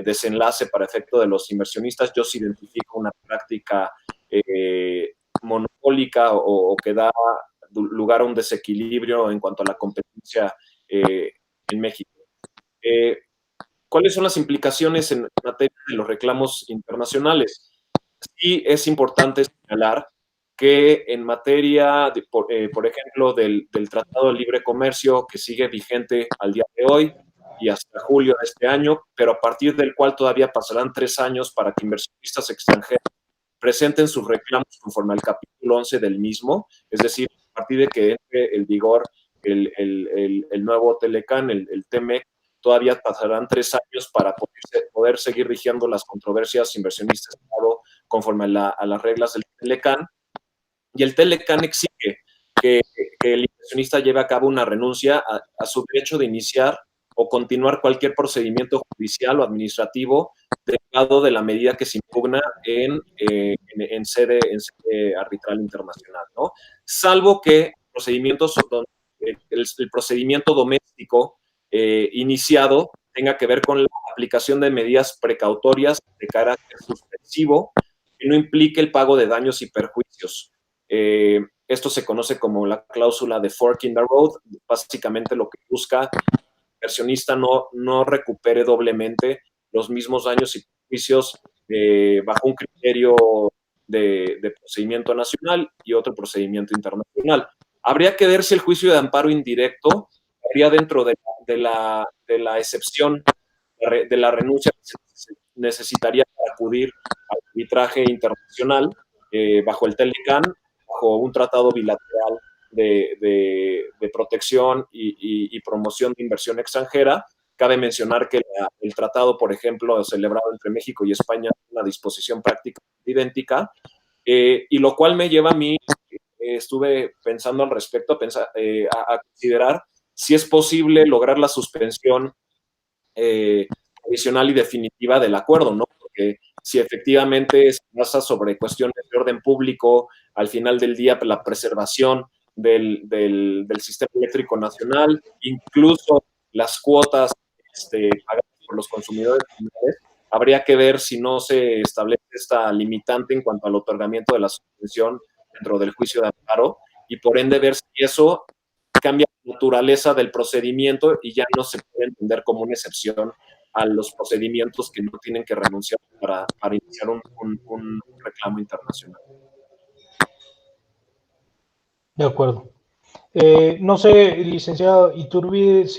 desenlace para efecto de los inversionistas. Yo sí identifico una práctica monopólica o que da lugar a un desequilibrio en cuanto a la competencia en México. ¿Cuáles son las implicaciones en materia de los reclamos internacionales? Sí es importante señalar que en materia, por ejemplo, del Tratado de Libre Comercio que sigue vigente al día de hoy y hasta julio de este año, pero a partir del cual todavía pasarán 3 años para que inversionistas extranjeros presenten sus reclamos conforme al capítulo 11 del mismo, es decir, a partir de que entre en vigor el nuevo Telecán, el TEMEC, todavía pasarán 3 años para poder seguir rigiendo las controversias inversionistas-Estado conforme a las reglas del Telecán. Y el Telecán exige que el inversionista lleve a cabo una renuncia a su derecho de iniciar o continuar cualquier procedimiento judicial o administrativo derivado de la medida que se impugna en sede arbitral internacional, ¿no? Salvo que el procedimiento doméstico iniciado tenga que ver con la aplicación de medidas precautorias de carácter suspensivo que no implique el pago de daños y perjuicios. Esto se conoce como la cláusula de fork in the road. Básicamente lo que busca que el inversionista no recupere doblemente los mismos daños y perjuicios bajo un criterio de procedimiento nacional y otro procedimiento internacional. Habría que ver si el juicio de amparo indirecto estaría dentro de la excepción de la renuncia que se necesitaría para acudir al arbitraje internacional bajo el Telecán, bajo un tratado bilateral de protección y promoción de inversión extranjera. Cabe mencionar que el tratado, por ejemplo, celebrado entre México y España, es una disposición prácticamente idéntica, y lo cual me lleva a mí, estuve pensando al respecto, a considerar si es posible lograr la suspensión adicional y definitiva del acuerdo, ¿no? Porque si efectivamente se basa sobre cuestiones de orden público, al final del día la preservación del sistema eléctrico nacional, incluso las cuotas pagadas por los consumidores finales, habría que ver si no se establece esta limitante en cuanto al otorgamiento de la suspensión dentro del juicio de amparo y por ende ver si eso cambia la naturaleza del procedimiento y ya no se puede entender como una excepción a los procedimientos que no tienen que renunciar para iniciar un reclamo internacional. De acuerdo. No sé, licenciado Iturbide,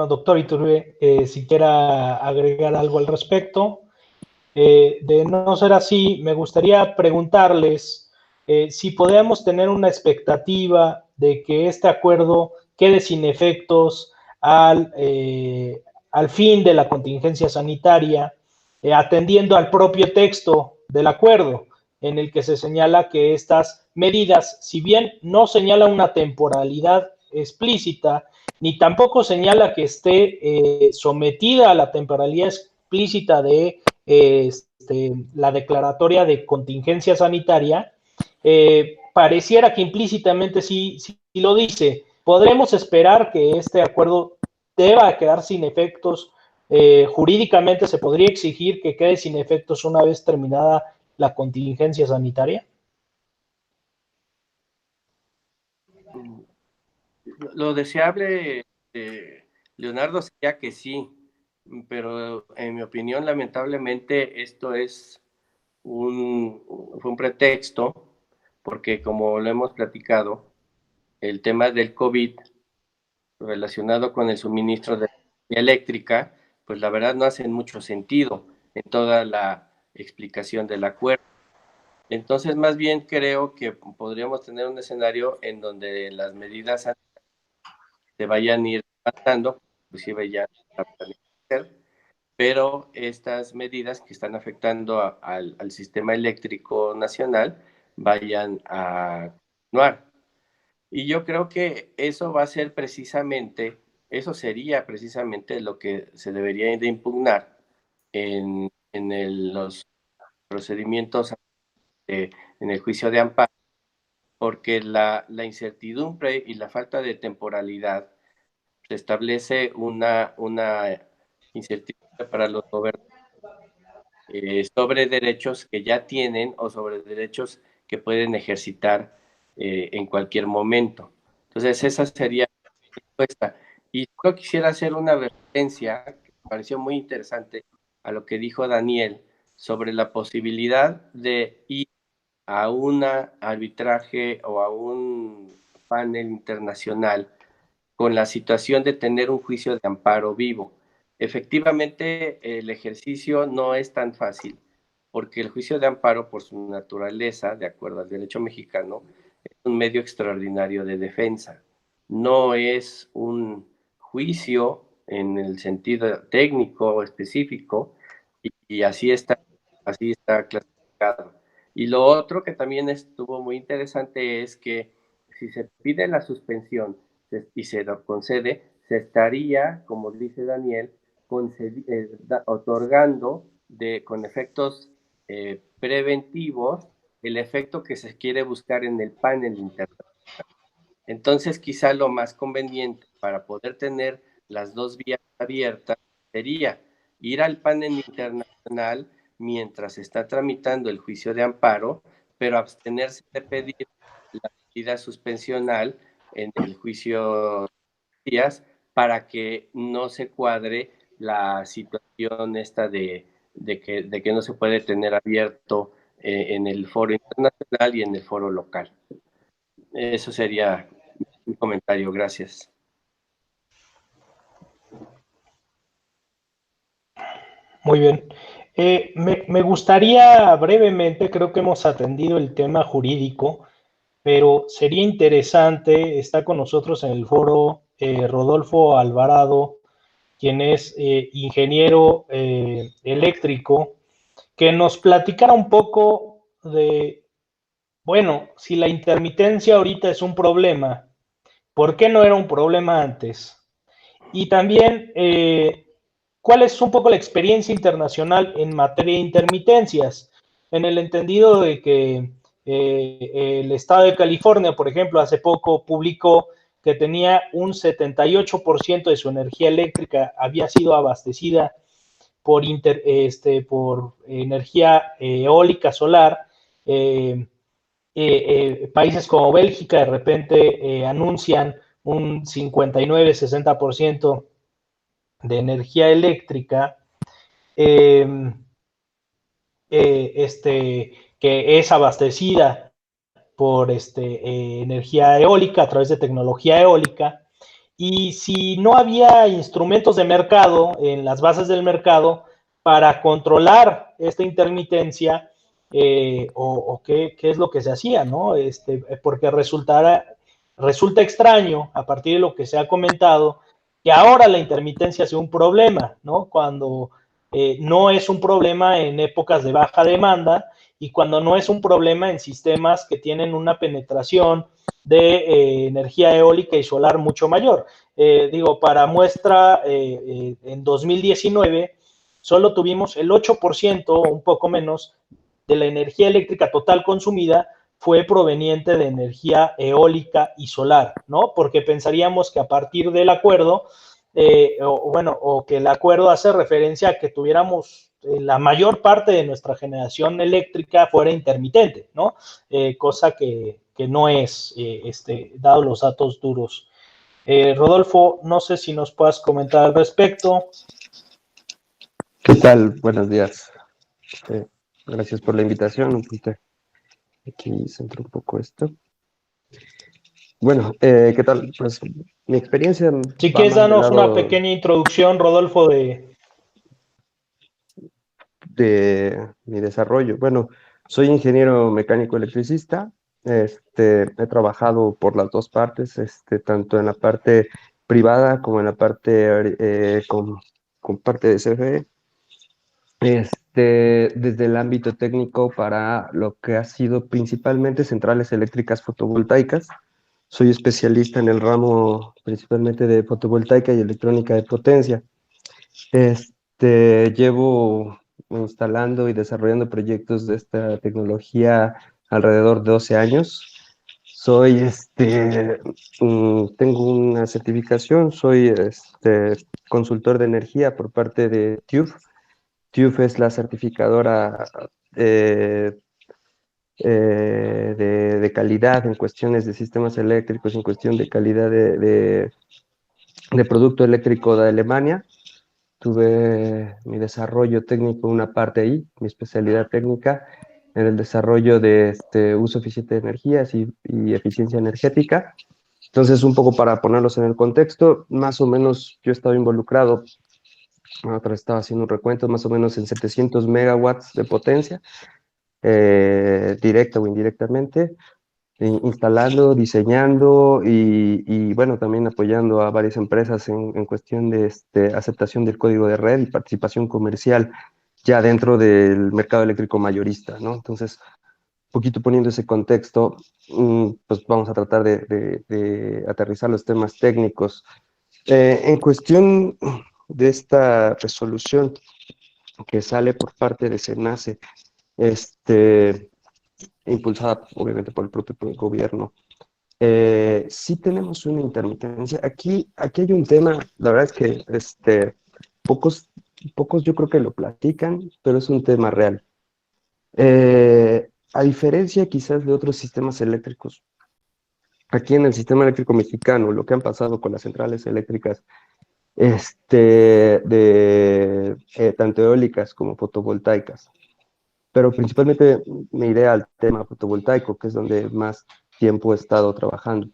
doctor Iturbide, si quiera agregar algo al respecto. De no ser así, me gustaría preguntarles si podemos tener una expectativa de que este acuerdo quede sin efectos al fin de la contingencia sanitaria, atendiendo al propio texto del acuerdo, en el que se señala que estas medidas, si bien no señala una temporalidad explícita, ni tampoco señala que esté sometida a la temporalidad explícita de la declaratoria de contingencia sanitaria, pareciera que implícitamente sí lo dice. ¿Podremos esperar que este acuerdo deba quedar sin efectos? Jurídicamente se podría exigir que quede sin efectos una vez terminada la contingencia sanitaria. Lo deseable, Leonardo, sería que sí, pero en mi opinión, lamentablemente, esto es fue un pretexto, porque como lo hemos platicado, el tema del COVID relacionado con el suministro de energía eléctrica, pues la verdad no hace mucho sentido en toda la explicación del acuerdo. Entonces, más bien creo que podríamos tener un escenario en donde las medidas se vayan a ir tratando, inclusive ya pero estas medidas que están afectando al sistema eléctrico nacional vayan a continuar. Y yo creo que eso va a ser precisamente, eso sería precisamente lo que se debería de impugnar en los procedimientos en el juicio de amparo, porque la incertidumbre y la falta de temporalidad se establece una incertidumbre para los gobernantes sobre derechos que ya tienen o sobre derechos que pueden ejercitar en cualquier momento. Entonces, esa sería la respuesta. Y yo quisiera hacer una advertencia que me pareció muy interesante a lo que dijo Daniel sobre la posibilidad de ir a un arbitraje o a un panel internacional con la situación de tener un juicio de amparo vivo. Efectivamente, el ejercicio no es tan fácil, porque el juicio de amparo, por su naturaleza, de acuerdo al derecho mexicano, es un medio extraordinario de defensa. No es un juicio en el sentido técnico o específico, y así está clasificado. Y lo otro que también estuvo muy interesante es que si se pide la suspensión y se lo concede, se estaría, como dice Daniel, otorgando con efectos preventivos el efecto que se quiere buscar en el panel internacional. Entonces, quizá lo más conveniente para poder tener las dos vías abiertas sería ir al panel internacional mientras se está tramitando el juicio de amparo, pero abstenerse de pedir la medida suspensional en el juicio de días para que no se cuadre la situación esta de que no se puede tener abierto en el foro internacional y en el foro local. Eso sería un comentario, gracias. Muy bien. Me gustaría brevemente, creo que hemos atendido el tema jurídico, pero sería interesante, está con nosotros en el foro Rodolfo Alvarado, quien es ingeniero eléctrico, que nos platicara un poco de, bueno, si la intermitencia ahorita es un problema, ¿por qué no era un problema antes? Y también, ¿cuál es un poco la experiencia internacional en materia de intermitencias? En el entendido de que el estado de California, por ejemplo, hace poco publicó que tenía un 78% de su energía eléctrica había sido abastecida por energía eólica solar. Países como Bélgica de repente anuncian un 59-60% de energía eléctrica eh, que es abastecida por energía eólica a través de tecnología eólica. Y si no había instrumentos de mercado en las bases del mercado para controlar esta intermitencia, o qué es lo que se hacía, ¿no? Porque resulta extraño, a partir de lo que se ha comentado, que ahora la intermitencia sea un problema, ¿no? Cuando no es un problema en épocas de baja demanda y cuando no es un problema en sistemas que tienen una penetración de energía eólica y solar mucho mayor. Digo, para muestra, en 2019 solo tuvimos el 8%, un poco menos, de la energía eléctrica total consumida fue proveniente de energía eólica y solar, ¿no? Porque pensaríamos que a partir del acuerdo, o que el acuerdo hace referencia a que tuviéramos la mayor parte de nuestra generación eléctrica fuera intermitente, ¿no? Cosa que no es, dado los datos duros. Rodolfo, no sé si nos puedas comentar al respecto. ¿Qué tal? Buenos días. Gracias por la invitación. Aquí centro un poco esto. Bueno, ¿qué tal? Pues mi experiencia. Si quieres, danos una pequeña introducción, Rodolfo, de mi desarrollo. Bueno, soy ingeniero mecánico electricista. He trabajado por las dos partes, tanto en la parte privada como en la parte con parte de CFE. desde el ámbito técnico para lo que ha sido principalmente centrales eléctricas fotovoltaicas. Soy especialista en el ramo principalmente de fotovoltaica y electrónica de potencia. Llevo instalando y desarrollando proyectos de esta tecnología alrededor de 12 años. Tengo una certificación, soy consultor de energía por parte de TÜV. TÜV es la certificadora eh, de calidad en cuestiones de sistemas eléctricos, en cuestión de calidad de producto eléctrico de Alemania. Tuve mi desarrollo técnico, una parte ahí, mi especialidad técnica en el desarrollo de uso eficiente de energías y eficiencia energética. Entonces, un poco para ponerlos en el contexto, más o menos yo estaba involucrado, otra estaba haciendo un recuento, más o menos en 700 megawatts de potencia, directa o indirectamente, instalando, diseñando y, bueno, también apoyando a varias empresas en cuestión de aceptación del código de red y participación comercial ya dentro del mercado eléctrico mayorista, ¿no? Entonces, un poquito poniendo ese contexto, pues vamos a tratar de aterrizar los temas técnicos. En cuestión de esta resolución que sale por parte de SENACE, impulsada obviamente por el propio gobierno, sí tenemos una intermitencia. Aquí hay un tema, la verdad es que pocos, pocos yo creo que lo platican, pero es un tema real. A diferencia quizás de otros sistemas eléctricos, aquí en el sistema eléctrico mexicano, lo que han pasado con las centrales eléctricas, tanto eólicas como fotovoltaicas, pero principalmente me iré al tema fotovoltaico, que es donde más tiempo he estado trabajando.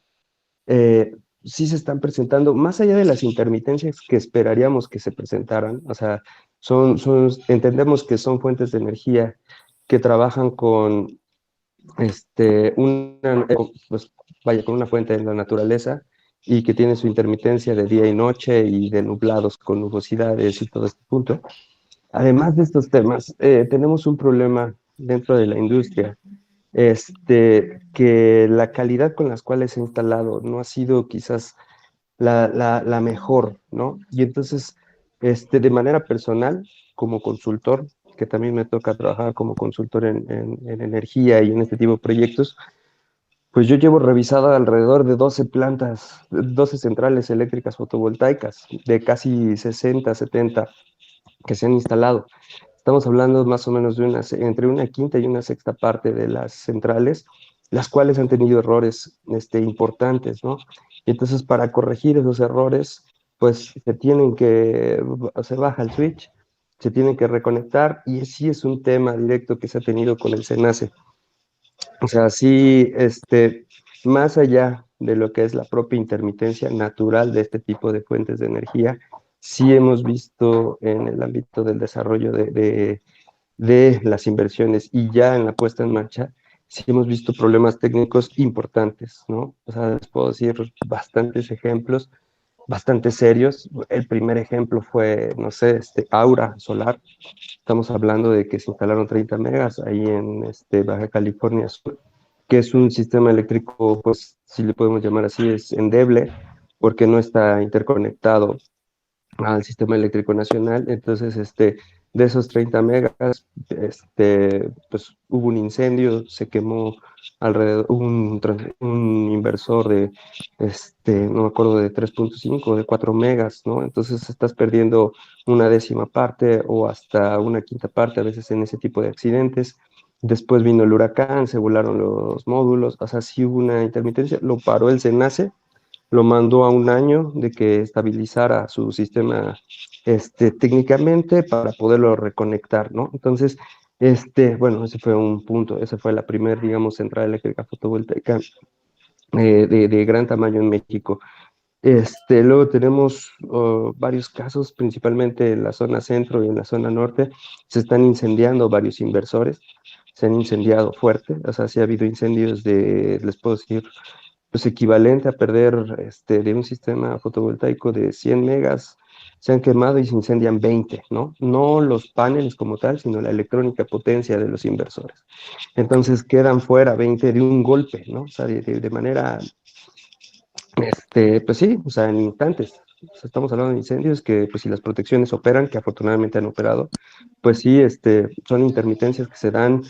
Sí se están presentando, más allá de las intermitencias que esperaríamos que se presentaran, o sea, entendemos que son fuentes de energía que trabajan con, pues, vaya, con una fuente en la naturaleza y que tiene su intermitencia de día y noche y de nublados con nubosidades y todo este punto. Además de estos temas, tenemos un problema dentro de la industria, que la calidad con las cuales se ha instalado no ha sido quizás la mejor, ¿no? Y entonces, de manera personal, como consultor, que también me toca trabajar como consultor en energía y en este tipo de proyectos, pues yo llevo revisada alrededor de 12 plantas, 12 centrales eléctricas fotovoltaicas, de casi 60, 70 que se han instalado. Estamos hablando más o menos de entre una quinta y una sexta parte de las centrales, las cuales han tenido errores importantes, ¿no? Y entonces, para corregir esos errores, pues se baja el switch, se tienen que reconectar, y sí es un tema directo que se ha tenido con el SENACE. O sea, sí, más allá de lo que es la propia intermitencia natural de este tipo de fuentes de energía, sí hemos visto en el ámbito del desarrollo de las inversiones y ya en la puesta en marcha, sí hemos visto problemas técnicos importantes, ¿no? O sea, les puedo decir bastantes ejemplos, bastante serios. El primer ejemplo fue, no sé, Aura Solar. Estamos hablando de que se instalaron 30 megas ahí en Baja California Sur, que es un sistema eléctrico, pues, si le podemos llamar así, es endeble, porque no está interconectado al sistema eléctrico nacional. Entonces, de esos 30 megas, pues hubo un incendio, se quemó alrededor, un inversor de, no me acuerdo, de 3.5, de 4 megas, ¿no? Entonces estás perdiendo una décima parte o hasta una quinta parte a veces en ese tipo de accidentes. Después vino el huracán, se volaron los módulos, o sea, sí hubo una intermitencia, lo paró el SENACE, lo mandó a un año de que estabilizara su sistema técnicamente para poderlo reconectar, ¿no? Entonces, bueno, ese fue un punto, esa fue la primera, digamos, central eléctrica fotovoltaica de gran tamaño en México. Luego tenemos varios casos, principalmente en la zona centro y en la zona norte, se están incendiando varios inversores, se han incendiado fuerte, o sea, sí ha habido incendios les puedo decir, pues equivalente a perder de un sistema fotovoltaico de 100 megas, se han quemado y se incendian 20, ¿no? No los paneles como tal, sino la electrónica potencia de los inversores. Entonces quedan fuera 20 de un golpe, ¿no? O sea, de manera, pues sí, o sea, en instantes. O sea, estamos hablando de incendios que, pues si las protecciones operan, que afortunadamente han operado, pues sí, son intermitencias que se dan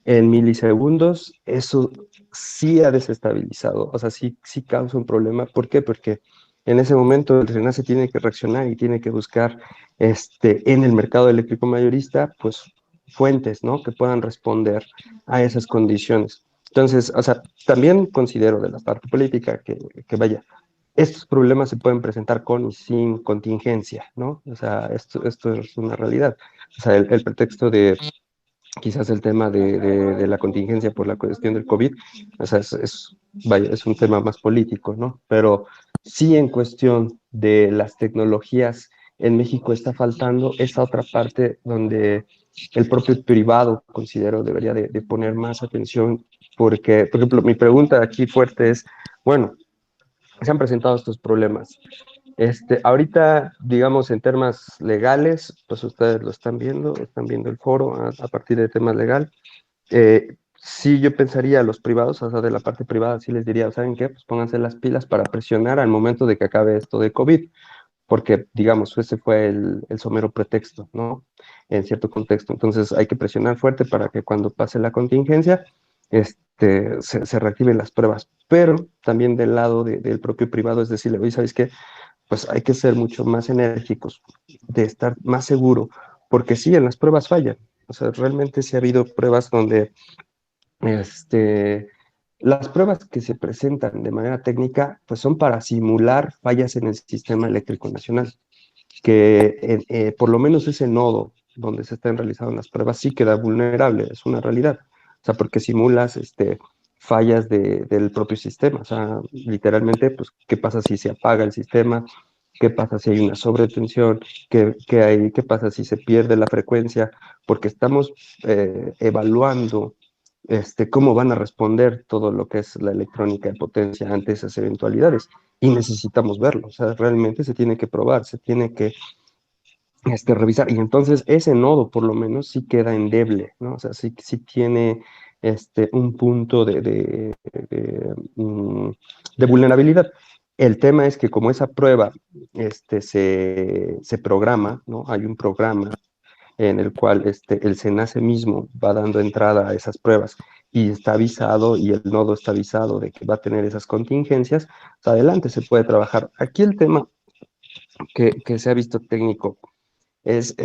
en milisegundos. Eso sí ha desestabilizado, o sea, sí causa un problema. ¿Por qué? Porque en ese momento el RENACE tiene que reaccionar y tiene que buscar en el mercado eléctrico mayorista, pues fuentes, ¿no? Que puedan responder a esas condiciones. Entonces, o sea, también considero de la parte política que vaya, estos problemas se pueden presentar con y sin contingencia, ¿no? O sea, esto es una realidad. O sea, el pretexto de quizás el tema de la contingencia por la cuestión del COVID, o sea, vaya, es un tema más político, ¿no? Pero sí en cuestión de las tecnologías, en México está faltando esa otra parte donde el propio privado, considero, debería de poner más atención, porque, por ejemplo, mi pregunta aquí fuerte es, bueno, se han presentado estos problemas. Ahorita, digamos, en temas legales, pues ustedes lo están viendo el foro a partir de temas legal. Sí, yo pensaría a los privados, o sea, de la parte privada, sí les diría, ¿saben qué? Pues pónganse las pilas para presionar al momento de que acabe esto de COVID, porque, digamos, ese fue el somero pretexto, ¿no? En cierto contexto. Entonces, hay que presionar fuerte para que cuando pase la contingencia, se reactiven las pruebas. Pero también del lado del propio privado, es decirle, oye, ¿sabes qué? Pues hay que ser mucho más enérgicos, de estar más seguro, porque sí, en las pruebas fallan. O sea, realmente sí ha habido pruebas donde las pruebas que se presentan de manera técnica, pues son para simular fallas en el sistema eléctrico nacional, que por lo menos ese nodo donde se están realizando las pruebas sí queda vulnerable, es una realidad. O sea, porque simulas fallas del propio sistema. O sea, literalmente, pues, ¿qué pasa si se apaga el sistema? ¿Qué pasa si hay una sobretensión? ¿Qué pasa si se pierde la frecuencia? Porque estamos evaluando cómo van a responder todo lo que es la electrónica de potencia ante esas eventualidades. Y necesitamos verlo. O sea, realmente se tiene que probar, se tiene que revisar. Y entonces ese nodo por lo menos sí queda endeble, ¿no? O sea, sí tiene un punto de vulnerabilidad. El tema es que como esa prueba se programa, ¿no? Hay un programa en el cual el SENACE mismo va dando entrada a esas pruebas y está avisado y el nodo está avisado de que va a tener esas contingencias, pues adelante se puede trabajar. Aquí el tema que se ha visto técnico es,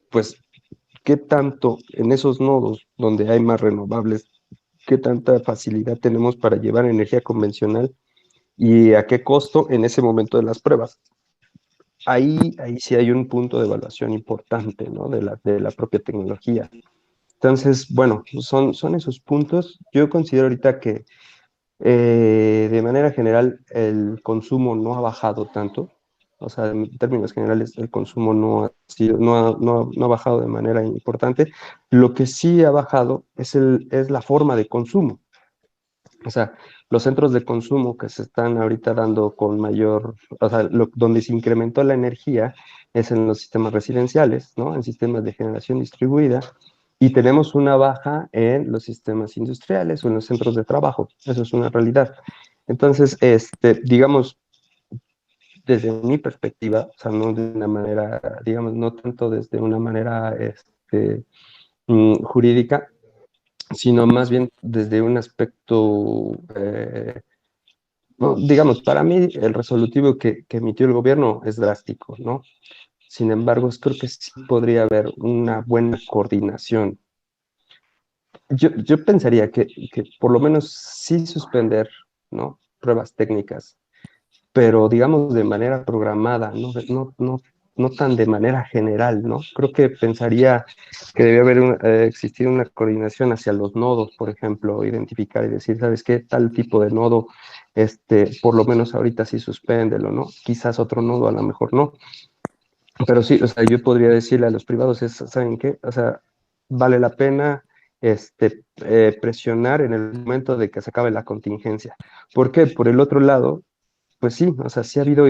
pues, qué tanto en esos nodos donde hay más renovables, qué tanta facilidad tenemos para llevar energía convencional y a qué costo en ese momento de las pruebas. Ahí sí hay un punto de evaluación importante, ¿no? De la propia tecnología. Entonces, bueno, son esos puntos. Yo considero ahorita que de manera general el consumo no ha bajado tanto. O sea, en términos generales, el consumo no ha bajado de manera importante. Lo que sí ha bajado es la forma de consumo. O sea, los centros de consumo que se están ahorita dando con mayor, o sea, donde se incrementó la energía es en los sistemas residenciales, ¿no? En sistemas de generación distribuida, y tenemos una baja en los sistemas industriales o en los centros de trabajo. Eso es una realidad. Entonces, digamos, desde mi perspectiva, o sea, no de una manera, digamos, no tanto desde una manera jurídica, sino más bien desde un aspecto, no, digamos, para mí el resolutivo que emitió el gobierno es drástico, ¿no? Sin embargo, creo que sí podría haber una buena coordinación. Yo pensaría que por lo menos sí suspender, ¿no? Pruebas técnicas, pero digamos de manera programada, no tan de manera general, ¿no? Creo que pensaría que debe existir una coordinación hacia los nodos, por ejemplo, identificar y decir, ¿sabes qué? Tal tipo de nodo, por lo menos ahorita sí suspéndelo, ¿no? Quizás otro nodo a lo mejor no. Pero sí, o sea, yo podría decirle a los privados, ¿saben qué? O sea, vale la pena presionar en el momento de que se acabe la contingencia. ¿Por qué? Por el otro lado, pues sí, o sea, sí ha habido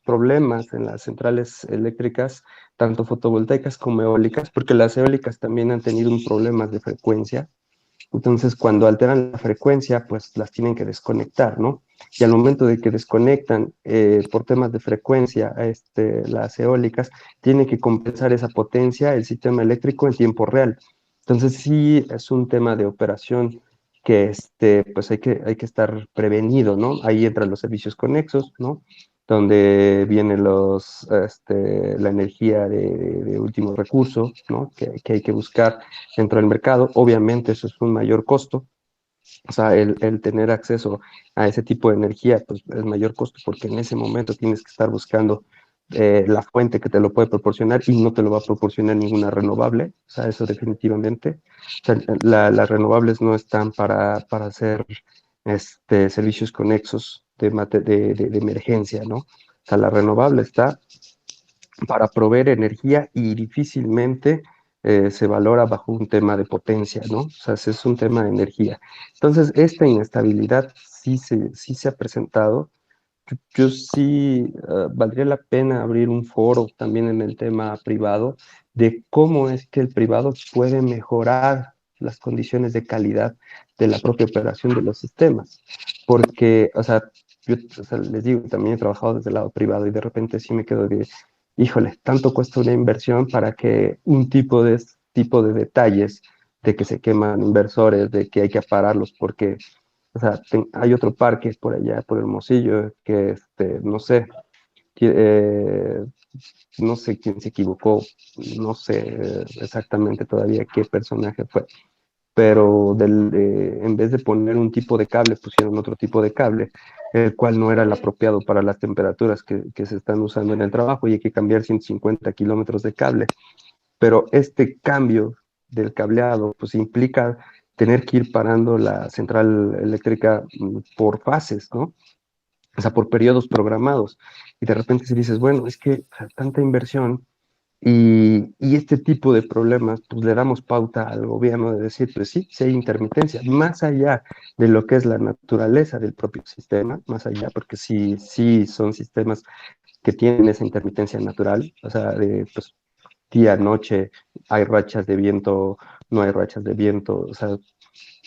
problemas en las centrales eléctricas, tanto fotovoltaicas como eólicas, porque las eólicas también han tenido un problema de frecuencia. Entonces, cuando alteran la frecuencia, pues las tienen que desconectar, ¿no? Y al momento de que desconectan por temas de frecuencia las eólicas, tienen que compensar esa potencia el sistema eléctrico en tiempo real. Entonces, sí es un tema de operación que pues hay que estar prevenido, ¿no? Ahí entran los servicios conexos, ¿no? Donde viene la energía de último recurso, ¿no? Que hay que buscar dentro del mercado. Obviamente eso es un mayor costo, o sea, el tener acceso a ese tipo de energía, pues es mayor costo porque en ese momento tienes que estar buscando la fuente que te lo puede proporcionar y no te lo va a proporcionar ninguna renovable, o sea, eso definitivamente. O sea, las renovables no están para hacer servicios conexos de emergencia, ¿no? O sea, la renovable está para proveer energía y difícilmente se valora bajo un tema de potencia, ¿no? O sea, es un tema de energía. Entonces, esta inestabilidad sí se ha presentado. Yo sí, valdría la pena abrir un foro también en el tema privado de cómo es que el privado puede mejorar las condiciones de calidad de la propia operación de los sistemas. Porque, o sea, yo o sea, les digo, también he trabajado desde el lado privado y de repente sí me quedo de, híjole, tanto cuesta una inversión para que un tipo de detalles, de que se queman inversores, de que hay que pararlos porque o sea, hay otro parque por allá, por Hermosillo, que no sé, que, no sé quién se equivocó, no sé exactamente todavía qué personaje fue, pero en vez de poner un tipo de cable, pusieron otro tipo de cable, el cual no era el apropiado para las temperaturas que se están usando en el trabajo y hay que cambiar 150 kilómetros de cable. Pero este cambio del cableado pues implica tener que ir parando la central eléctrica por fases, ¿no? O sea, por periodos programados. Y de repente si dices, bueno, es que o sea, tanta inversión y este tipo de problemas, pues le damos pauta al gobierno de decir, pues sí, sí hay intermitencia, más allá de lo que es la naturaleza del propio sistema, más allá, porque sí son sistemas que tienen esa intermitencia natural, o sea, de, pues, día, noche, hay rachas de viento, no hay rachas de viento, o sea,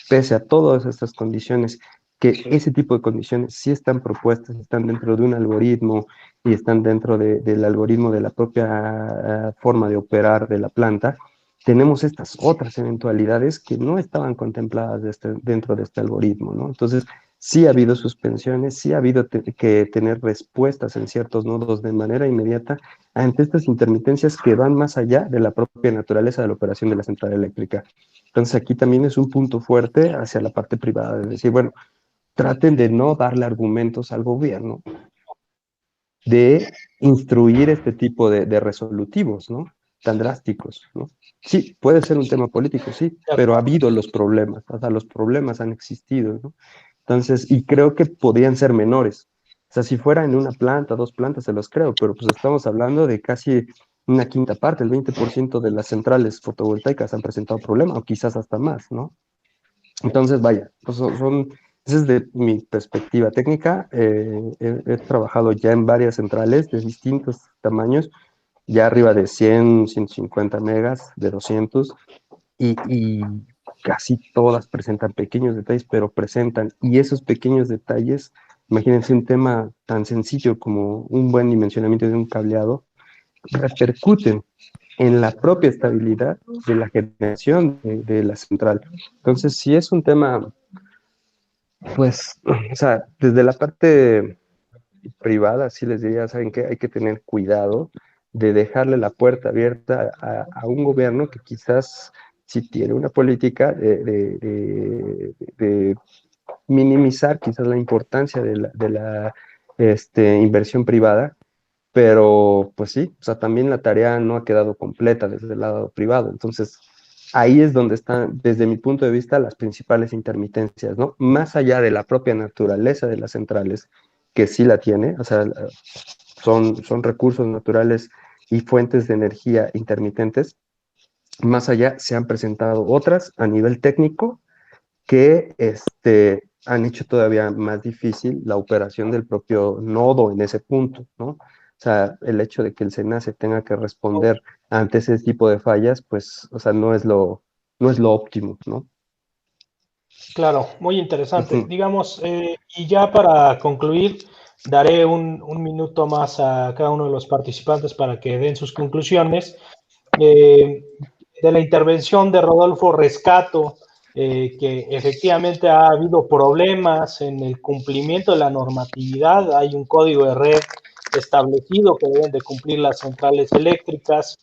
pese a todas estas condiciones, que ese tipo de condiciones sí están propuestas, están dentro de un algoritmo y están dentro del algoritmo de la propia forma de operar de la planta, tenemos estas otras eventualidades que no estaban contempladas dentro de este algoritmo, ¿no? Entonces, sí ha habido suspensiones, sí ha habido que tener respuestas en ciertos nodos de manera inmediata ante estas intermitencias que van más allá de la propia naturaleza de la operación de la central eléctrica. Entonces aquí también es un punto fuerte hacia la parte privada, de decir, bueno, traten de no darle argumentos al gobierno de instruir este tipo de resolutivos, ¿no? Tan drásticos, ¿no? Sí, puede ser un tema político, sí, pero ha habido los problemas, o sea, los problemas han existido, ¿no? Entonces, y creo que podrían ser menores. O sea, si fuera en una planta, dos plantas, se los creo, pero pues estamos hablando de casi una quinta parte, el 20% de las centrales fotovoltaicas han presentado problemas, o quizás hasta más, ¿no? Entonces, vaya, pues esa es de mi perspectiva técnica. He trabajado ya en varias centrales de distintos tamaños, ya arriba de 100, 150 megas, de 200, y casi todas presentan pequeños detalles, pero presentan. Y esos pequeños detalles, imagínense un tema tan sencillo como un buen dimensionamiento de un cableado, repercuten en la propia estabilidad de la generación de la central. Entonces, si es un tema, pues, o sea, desde la parte privada, sí les diría, ¿saben qué? Hay que tener cuidado de dejarle la puerta abierta a un gobierno que quizás sí tiene una política de minimizar quizás la importancia de la inversión privada, pero pues sí, o sea, también la tarea no ha quedado completa desde el lado privado. Entonces, ahí es donde están, desde mi punto de vista, las principales intermitencias, ¿no? Más allá de la propia naturaleza de las centrales, que sí la tiene, o sea, son recursos naturales y fuentes de energía intermitentes, más allá se han presentado otras a nivel técnico que han hecho todavía más difícil la operación del propio nodo en ese punto, ¿no? O sea, el hecho de que el SENACE tenga que responder ante ese tipo de fallas, pues, o sea, no es lo óptimo, ¿no? Claro, muy interesante. Ujú. Digamos, y ya para concluir, daré un minuto más a cada uno de los participantes para que den sus conclusiones. De la intervención de Rodolfo rescato que efectivamente ha habido problemas en el cumplimiento de la normatividad. Hay un código de red establecido que deben de cumplir las centrales eléctricas.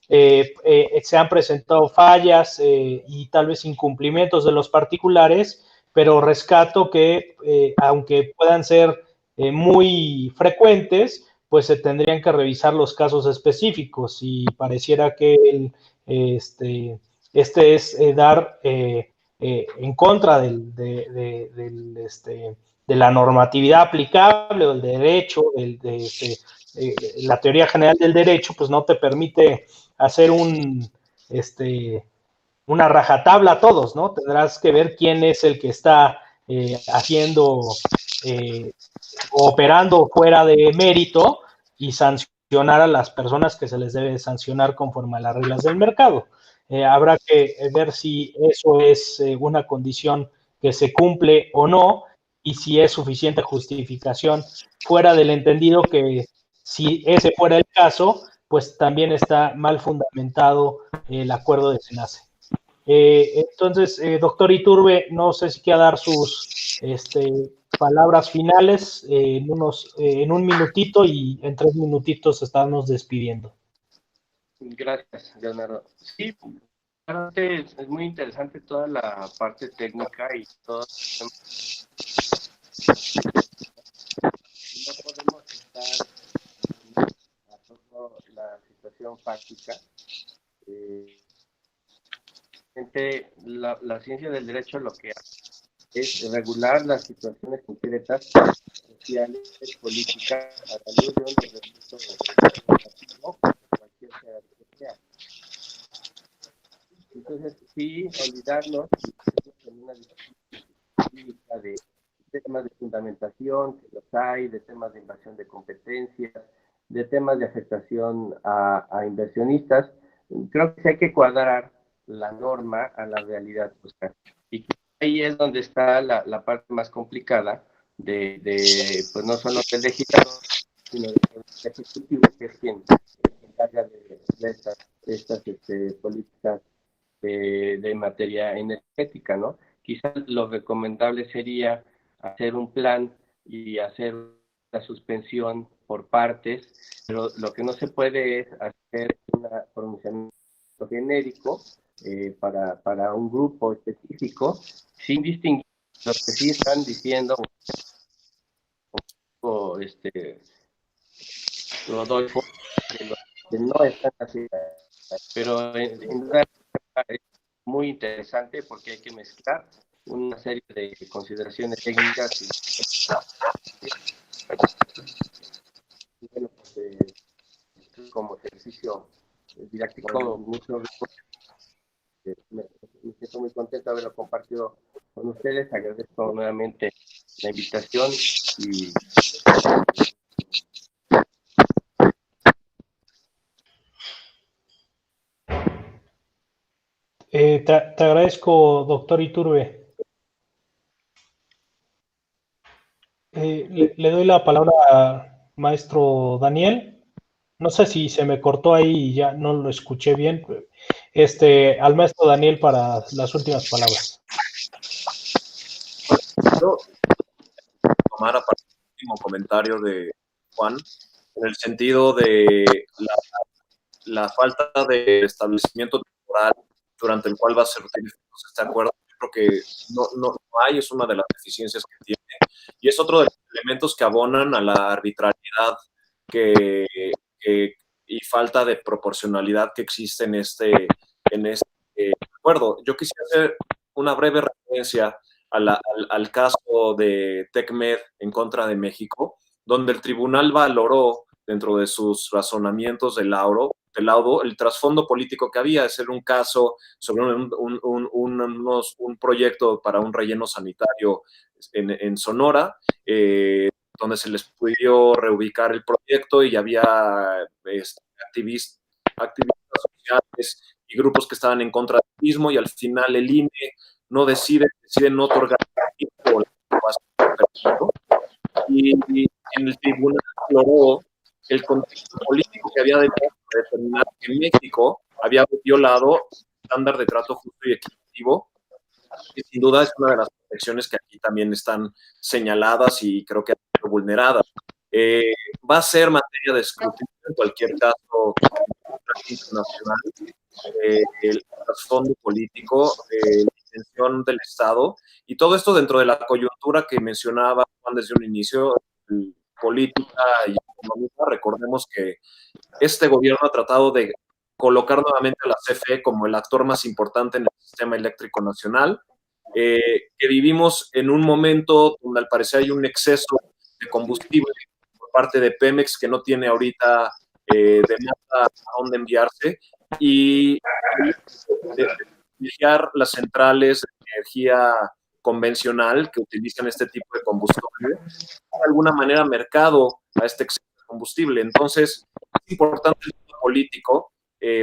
Se han presentado fallas y tal vez incumplimientos de los particulares, pero rescato que aunque puedan ser muy frecuentes, pues se tendrían que revisar los casos específicos y pareciera que este es dar en contra de la normatividad aplicable o el derecho, la teoría general del derecho, pues no te permite hacer una rajatabla a todos, ¿no? Tendrás que ver quién es el que está haciendo, eh, operando fuera de mérito y sancionar a las personas que se les debe sancionar conforme a las reglas del mercado. Habrá que ver si eso es una condición que se cumple o no y si es suficiente justificación fuera del entendido que si ese fuera el caso, pues también está mal fundamentado el acuerdo de SENACE. Entonces, doctor Iturbe, no sé si quiere dar sus palabras finales en un minutito y en 3 minutitos estamos despidiendo. Gracias, Leonardo. Sí, realmente es muy interesante toda la parte técnica y todo. No podemos estar a toda la situación fáctica. La ciencia del derecho lo que hace es regular las situaciones concretas, sociales, políticas, a la luz de un reglamento normativo, cualquier sea. Entonces, sí, olvidarnos en una disciplina de temas de fundamentación, que los hay, de temas de invasión de competencias, de temas de afectación a inversionistas. Creo que sí hay que cuadrar la norma a la realidad. Y ahí es donde está la parte más complicada de pues no solo del legislador, sino del ejecutivo, que es quien se encarga de estas políticas de materia energética, ¿no? Quizás lo recomendable sería hacer un plan y hacer la suspensión por partes, pero lo que no se puede es hacer un pronunciamiento genérico para un grupo específico sin distinguir los que sí están diciendo Rodolfo, de los que no están haciendo, pero en duda es muy interesante porque hay que mezclar una serie de consideraciones técnicas y bueno, pues, como ejercicio didáctico mucho me siento muy contento de haberlo compartido con ustedes. Agradezco nuevamente la invitación y Te agradezco, doctor Iturbe. Le doy la palabra a maestro Daniel. No sé si se me cortó ahí y ya no lo escuché bien. Al maestro Daniel para las últimas palabras. Yo tomar a partir del último comentario de Juan, en el sentido de la falta de establecimiento temporal durante el cual va a ser utilizado este acuerdo. Yo creo que no hay, es una de las deficiencias que tiene, y es otro de los elementos que abonan a la arbitrariedad y falta de proporcionalidad que existe en este acuerdo. Yo quisiera hacer una breve referencia al caso de TecMed en contra de México, donde el tribunal valoró, dentro de sus razonamientos del laudo, el trasfondo político que había, de ser un caso sobre un proyecto para un relleno sanitario en Sonora, donde se les pudo reubicar el proyecto y había activistas sociales y grupos que estaban en contra del mismo, y al final el INE deciden no otorgar y en el tribunal exploró el contexto político que había determinar que México había violado el estándar de trato justo y equitativo, y sin duda es una de las protecciones que aquí también están señaladas y creo que han sido vulneradas. Va a ser materia de escrutinio en cualquier caso internacional, el trasfondo político, la intención del Estado, y todo esto dentro de la coyuntura que mencionaba Juan desde un inicio, política y económica. Recordemos que este gobierno ha tratado de colocar nuevamente a la CFE como el actor más importante en el sistema eléctrico nacional, que vivimos en un momento donde al parecer hay un exceso de combustible por parte de Pemex, que no tiene ahorita demanda a dónde enviarse, y privilegiar las centrales de energía convencional que utilizan este tipo de combustible, de alguna manera mercado a este exceso de combustible. Entonces, es importante el tema político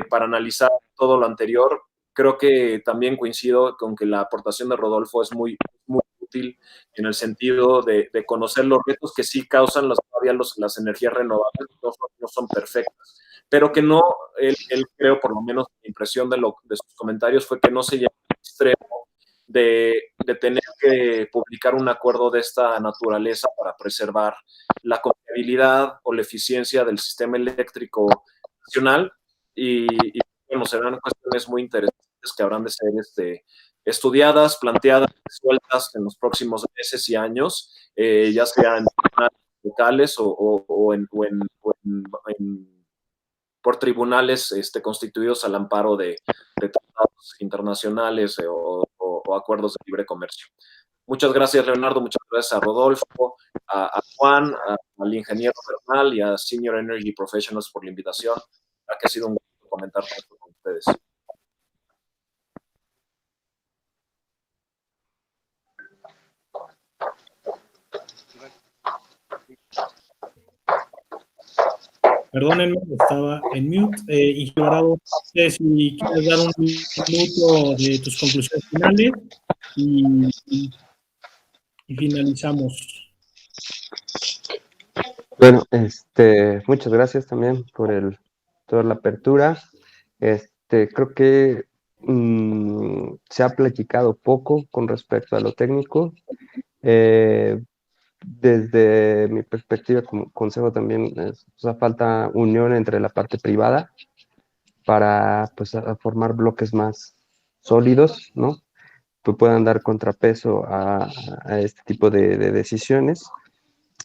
para analizar todo lo anterior. Creo que también coincido con que la aportación de Rodolfo es muy, muy útil en el sentido de conocer los retos que sí causan todavía las energías renovables, no son perfectas, pero que no, él creo, por lo menos mi impresión de sus comentarios fue que no se llegó al extremo de tener que publicar un acuerdo de esta naturaleza para preservar la confiabilidad o la eficiencia del sistema eléctrico nacional, y bueno, serán cuestiones muy interesantes que habrán de ser estudiadas, planteadas, resueltas en los próximos meses y años, ya sea en tribunales locales o por tribunales constituidos al amparo de tratados internacionales o acuerdos de libre comercio. Muchas gracias, Leonardo, muchas gracias a Rodolfo, a Juan, al ingeniero Bernal y a Senior Energy Professionals por la invitación. Que ha sido un gusto comentar esto con ustedes. Perdónenme, estaba en mute. Ingeniero, si quieres dar un minuto de tus conclusiones finales y finalizamos. Bueno, muchas gracias también por toda la apertura. Creo que se ha platicado poco con respecto a lo técnico. Desde mi perspectiva como consejo también, falta unión entre la parte privada para pues, a formar bloques más sólidos, ¿no? Que puedan dar contrapeso a este tipo de decisiones.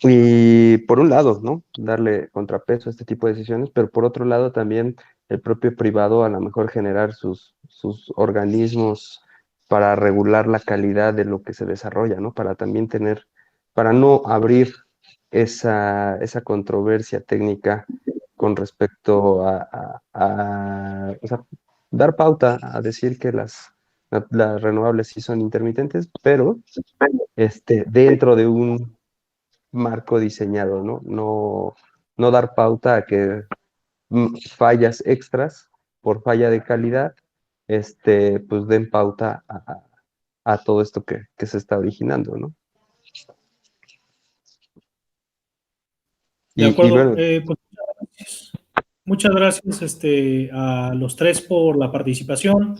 Y por un lado, ¿no? Darle contrapeso a este tipo de decisiones, pero por otro lado también el propio privado a lo mejor generar sus organismos para regular la calidad de lo que se desarrolla, ¿no? Para también para no abrir esa controversia técnica con respecto a o sea, dar pauta a decir que las renovables sí son intermitentes, pero dentro de un marco diseñado, ¿no? No dar pauta a que fallas extras por falla de calidad, pues den pauta a todo esto que se está originando, ¿no? De acuerdo. Bueno, Pues, muchas gracias a los tres por la participación.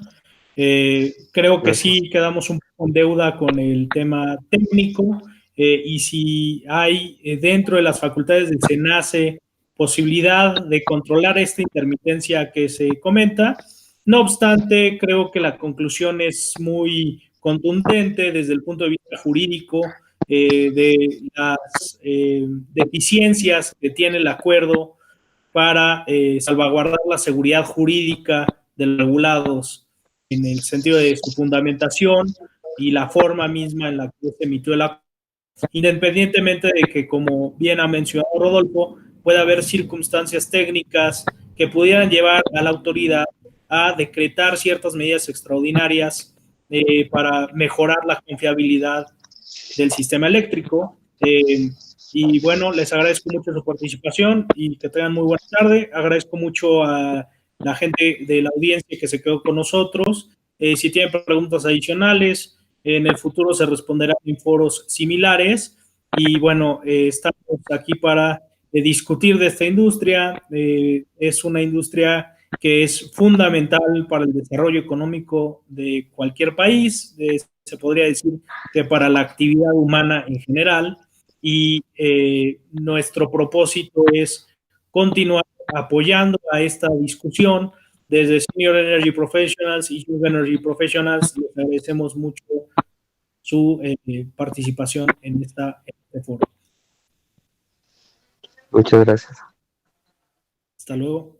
Creo que sí quedamos un poco en deuda con el tema técnico, y si hay dentro de las facultades del SENACE posibilidad de controlar esta intermitencia que se comenta. No obstante, creo que la conclusión es muy contundente desde el punto de vista jurídico, de las deficiencias que tiene el acuerdo para salvaguardar la seguridad jurídica de los regulados en el sentido de su fundamentación y la forma misma en la que se emitió el acuerdo, independientemente de que, como bien ha mencionado Rodolfo, puede haber circunstancias técnicas que pudieran llevar a la autoridad a decretar ciertas medidas extraordinarias para mejorar la confiabilidad del sistema eléctrico. Y bueno, les agradezco mucho su participación y que tengan muy buena tarde. Agradezco mucho a la gente de la audiencia que se quedó con nosotros. Si tienen preguntas adicionales, en el futuro se responderán en foros similares. Y bueno, estamos aquí para discutir de esta industria. Es una industria que es fundamental para el desarrollo económico de cualquier país. Se podría decir que para la actividad humana en general. Y nuestro propósito es continuar apoyando a esta discusión desde Senior Energy Professionals y Young Energy Professionals. Les agradecemos mucho su participación en este foro. Muchas gracias. Hasta luego.